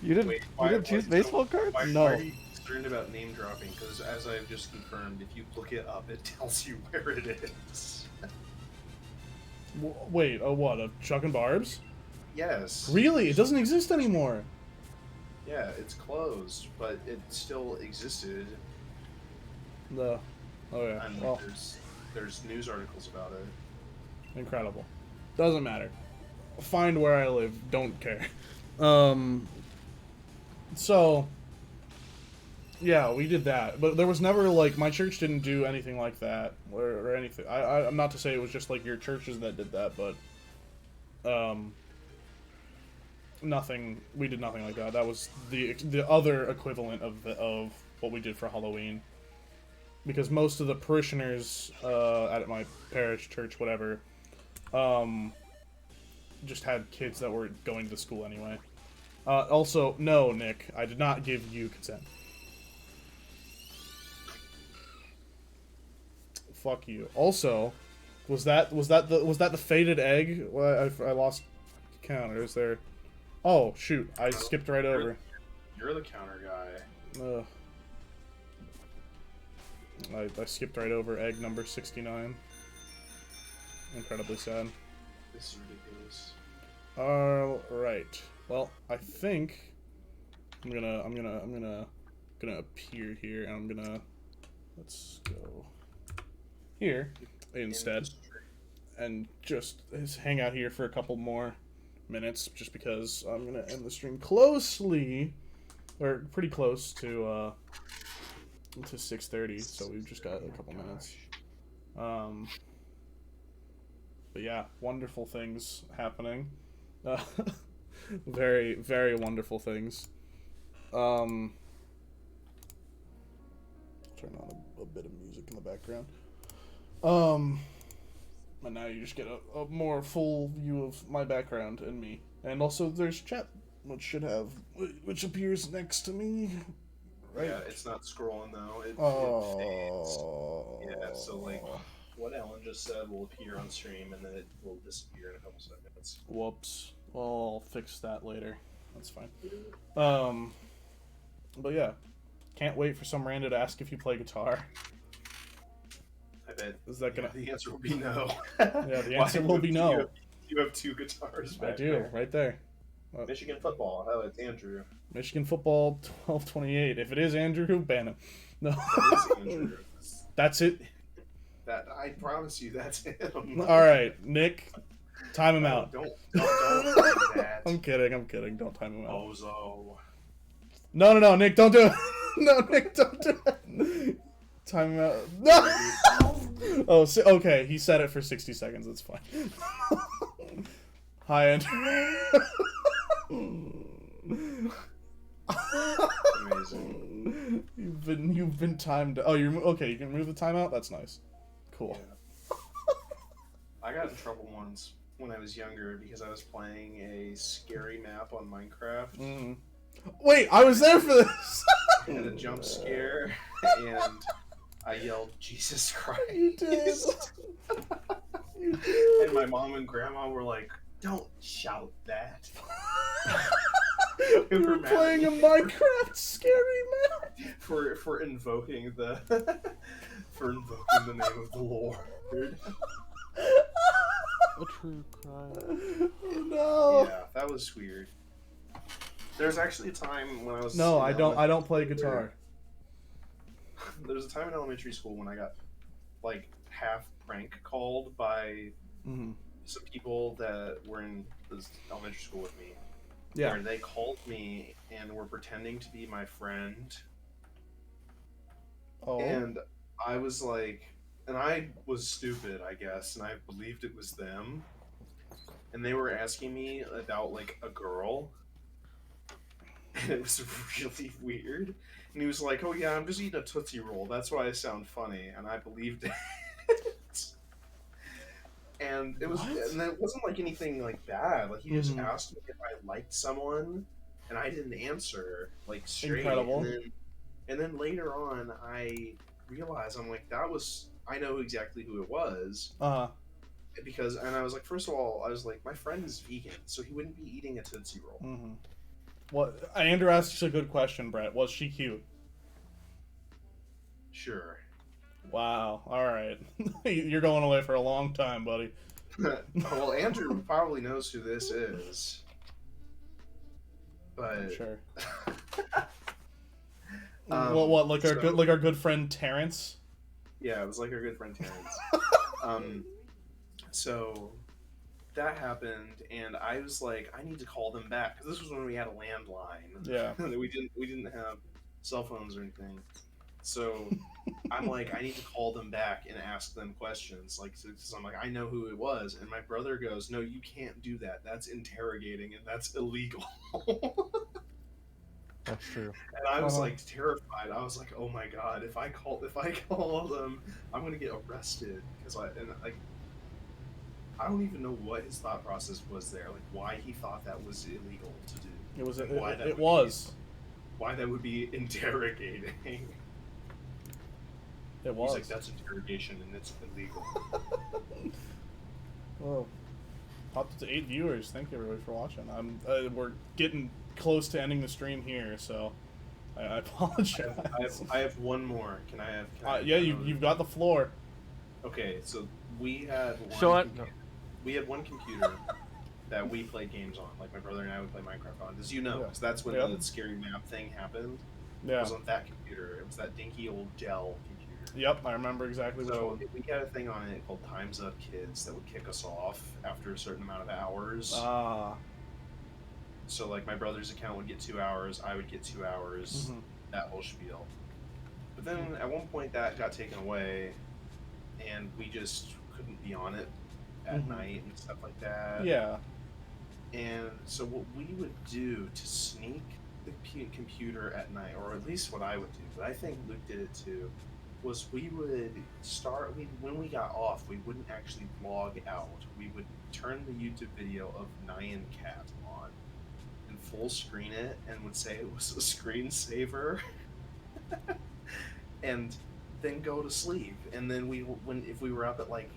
You didn't. You didn't choose baseball cards? No. Why are you concerned about name dropping? Because as I've just confirmed, if you look it up, it tells you where it is. Wait, what? Of Chuck and Barb's? Yes. Really? It doesn't exist anymore. Yeah, it's closed, but it still existed. Oh yeah. And Well, there's news articles about it. incredible. Doesn't matter. Find where I live. Don't care. So, yeah, we did that. But there was never, like, my church didn't do anything like that. Or anything. I'm not to say it was just, like, your churches that did that, but, nothing, we did nothing like that. That was the other equivalent of what we did for Halloween. Because most of the parishioners, at my parish, church, whatever, just had kids that were going to school anyway. Also, no, Nick, I did not give you consent. Fuck you. Also, was that the faded egg? Well, I lost count. Or is there? Oh shoot! I skipped right over. You're the counter guy. Ugh. I skipped right over egg number 69. Incredibly sad. This is ridiculous. All right. Well, I think I'm gonna appear here, and let's go here instead, and just hang out here for a couple more minutes, just because I'm gonna end the stream pretty close to 6:30, so we've just got a couple minutes. But yeah, wonderful things happening. Very, very wonderful things. Turn on a bit of music in the background. And now you just get a more full view of my background and me. And also there's chat, which appears next to me. Right? Yeah, it's not scrolling though. It fades. Yeah, so like what Ellen just said will appear on stream and then it will disappear in a couple seconds. Whoops. Well, I'll fix that later. That's fine. But yeah, can't wait for some rando to ask if you play guitar. I bet. Is that gonna? The answer will be no. Yeah, the answer will be no. You have two guitars I back do, there. right there. Michigan football. Oh, it's Andrew. Michigan football 1228. If it is Andrew, ban him. No. That is Andrew. That's it. That I promise you, that's him. All right, Nick, time him out. Don't do that. I'm kidding. Don't time him out. Bozo. No, Nick, don't do it. No, Nick, don't do it. Time him out. No. Oh, okay. He said it for 60 seconds. That's fine. Hi, Andrew. Amazing. You've been timed. Oh, you're okay. You can remove the timeout. That's nice. Cool. Yeah. I got in trouble once when I was younger because I was playing a scary map on Minecraft. Mm. Wait, I was there for this. I had a jump scare, and I yelled, "Jesus Christ!" You did. You did. And my mom and grandma were like, "Don't shout that." You were playing a Minecraft scary map. For invoking the name of the Lord. A true crime. Oh no. Yeah, that was weird. There's actually a time when I was No, in I don't play elementary guitar. There was a time in elementary school when I got like half prank called by some people that were in this elementary school with me. Yeah. Where they called me and were pretending to be my friend. Oh. And I was like, and I was stupid, I guess, and I believed it was them. And they were asking me about like a girl. And it was really weird. And he was like, "Oh yeah, I'm just eating a Tootsie Roll. That's why I sound funny." And I believed it. And it was, and it wasn't like anything like bad. Like he just asked me if I liked someone, and I didn't answer like straight. Incredible. And then later on, I realized I know exactly who it was. Because, and I was like, first of all, I was like, my friend is vegan, so he wouldn't be eating a Tootsie Roll. Well, Andrew asked a good question, Brett. Was she cute? Sure. Wow. All right. You're going away for a long time, buddy. Well, Andrew probably knows who this is. But Sure. What? Like our good friend Terrence? Yeah, it was like our good friend Terrence. So that happened, and I was like, I need to call them back because this was when we had a landline. Yeah. we didn't have cell phones or anything. So I'm like, I need to call them back and ask them questions. Like, so I'm like, I know who it was, and my brother goes, "No, you can't do that. That's interrogating, and that's illegal." That's true. And I was like terrified. I was like, "Oh my god! If I call them, I'm gonna get arrested." Because I don't even know what his thought process was there. Like, why he thought that was illegal to do. It was. Like, why that would be interrogating. It was. He's like, that's interrogation and it's illegal. Well, popped to 8 viewers. Thank you everybody for watching. We're getting close to ending the stream here, so I apologize. I have one more. Can I have? Yeah, you've got the floor. Okay, so we had one computer that we played games on. Like my brother and I would play Minecraft on, as you know, because that's when the scary map thing happened. Yeah. It was on that computer. It was that dinky old Dell computer. Yep, I remember exactly which one. We had a thing on it called Time's Up Kids that would kick us off after a certain amount of hours. So like my brother's account would get 2 hours, I would get 2 hours, that whole spiel. But then at one point that got taken away, and we just couldn't be on it at night and stuff like that. Yeah. And so what we would do to sneak the computer at night, or at least what I would do, but I think Luke did it too, was we would when we got off, we wouldn't actually log out. We would turn the YouTube video of Nyan Cat on and full screen it and would say it was a screensaver and then go to sleep. And then if we were up at like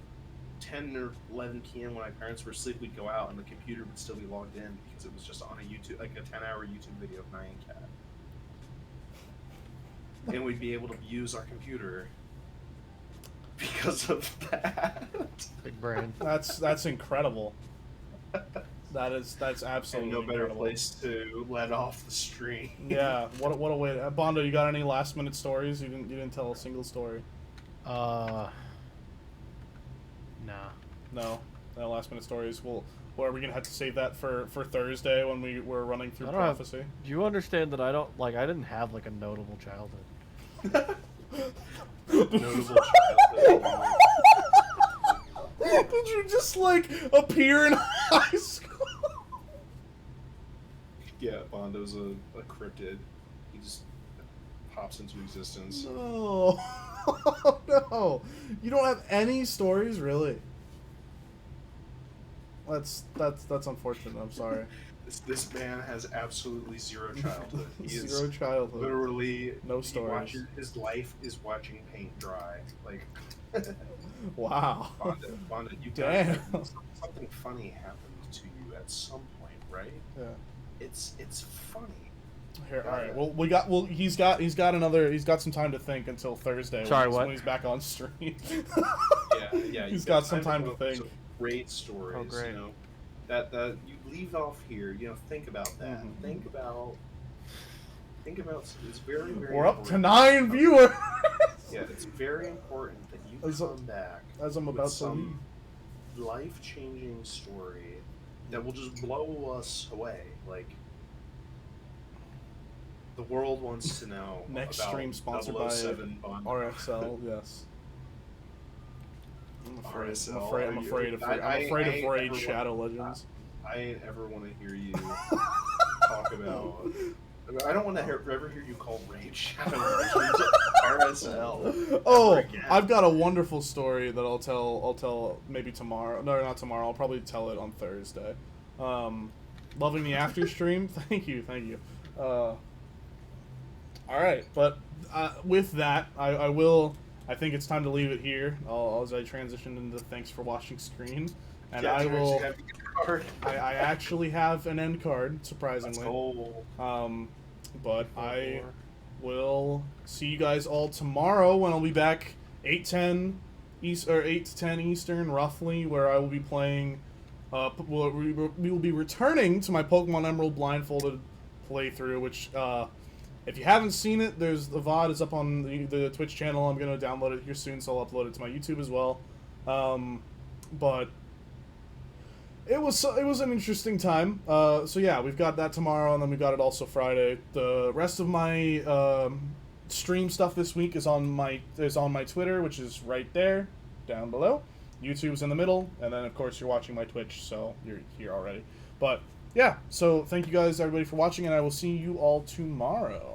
10 or 11 p.m. when my parents were asleep, we'd go out and the computer would still be logged in because it was just on a YouTube, like a 10-hour YouTube video of Nyan Cat. And we'd be able to use our computer because of that. Big brain. That's incredible. That's absolutely And no better incredible. place to let off the stream. Yeah, what a way. Bondo, you got any last minute stories? You didn't tell a single story. Nah. No last minute stories. Well, are we gonna have to save that for Thursday when we're running through I don't have- prophecy? Do you understand that I didn't have like a notable childhood? Notable childhood. Did you just like appear in high school? Yeah, Bondo's a cryptid. He just pops into existence. No, no, you don't have any stories, really. That's unfortunate. I'm sorry. This man has absolutely zero childhood. He is Zero childhood. literally No stories. His life is watching paint dry. Like, Wow. Bondo, you Damn. something funny happened to you at some point, right? Yeah. It's funny. Here, all right. Well, he's got some time to think until Thursday. Sorry, when what? he's back on stream. Yeah. He's you got some time to come up with think. some great stories. Oh, great. You know, that you leave off here. You know, think about that. Mhm. Think about. It's very, very. We're up to important. 9 viewers. Yeah, it's very important that you As come back As I'm with about to some leave. life-changing story that will just blow us away. Like, the world wants to know. Next about stream sponsored by 007 Bond. RXL. Yes. I'm afraid. RSL, I'm afraid of Raid never Shadow Legends. I ain't ever want to hear you talk about. I don't want to ever hear you call Raid Shadow Legends RSL. Oh, ever again. I've got a wonderful story that I'll tell maybe tomorrow. No, not tomorrow. I'll probably tell it on Thursday. Loving the after stream. Thank you. All right, but with that, I will. I think it's time to leave it here. As I transition into thanks for watching screen, and Yeah, I you will. actually have your card. I actually have an end card, Let's surprisingly. go. But I will see you guys all tomorrow when I'll be back 8:10 8 to 10 Eastern, roughly, where I will be playing. We will be returning to my Pokemon Emerald blindfolded playthrough, which if you haven't seen it, there's the VOD is up on the Twitch channel. I'm gonna download it here soon, so I'll upload it to my YouTube as well. But it was an interesting time. So yeah, we've got that tomorrow, and then we've got it also Friday. The rest of my stream stuff this week is on my Twitter, which is right there, down below. YouTube's in the middle, and then of course you're watching my Twitch, so you're here already. But yeah, so thank you guys everybody for watching, and I will see you all tomorrow.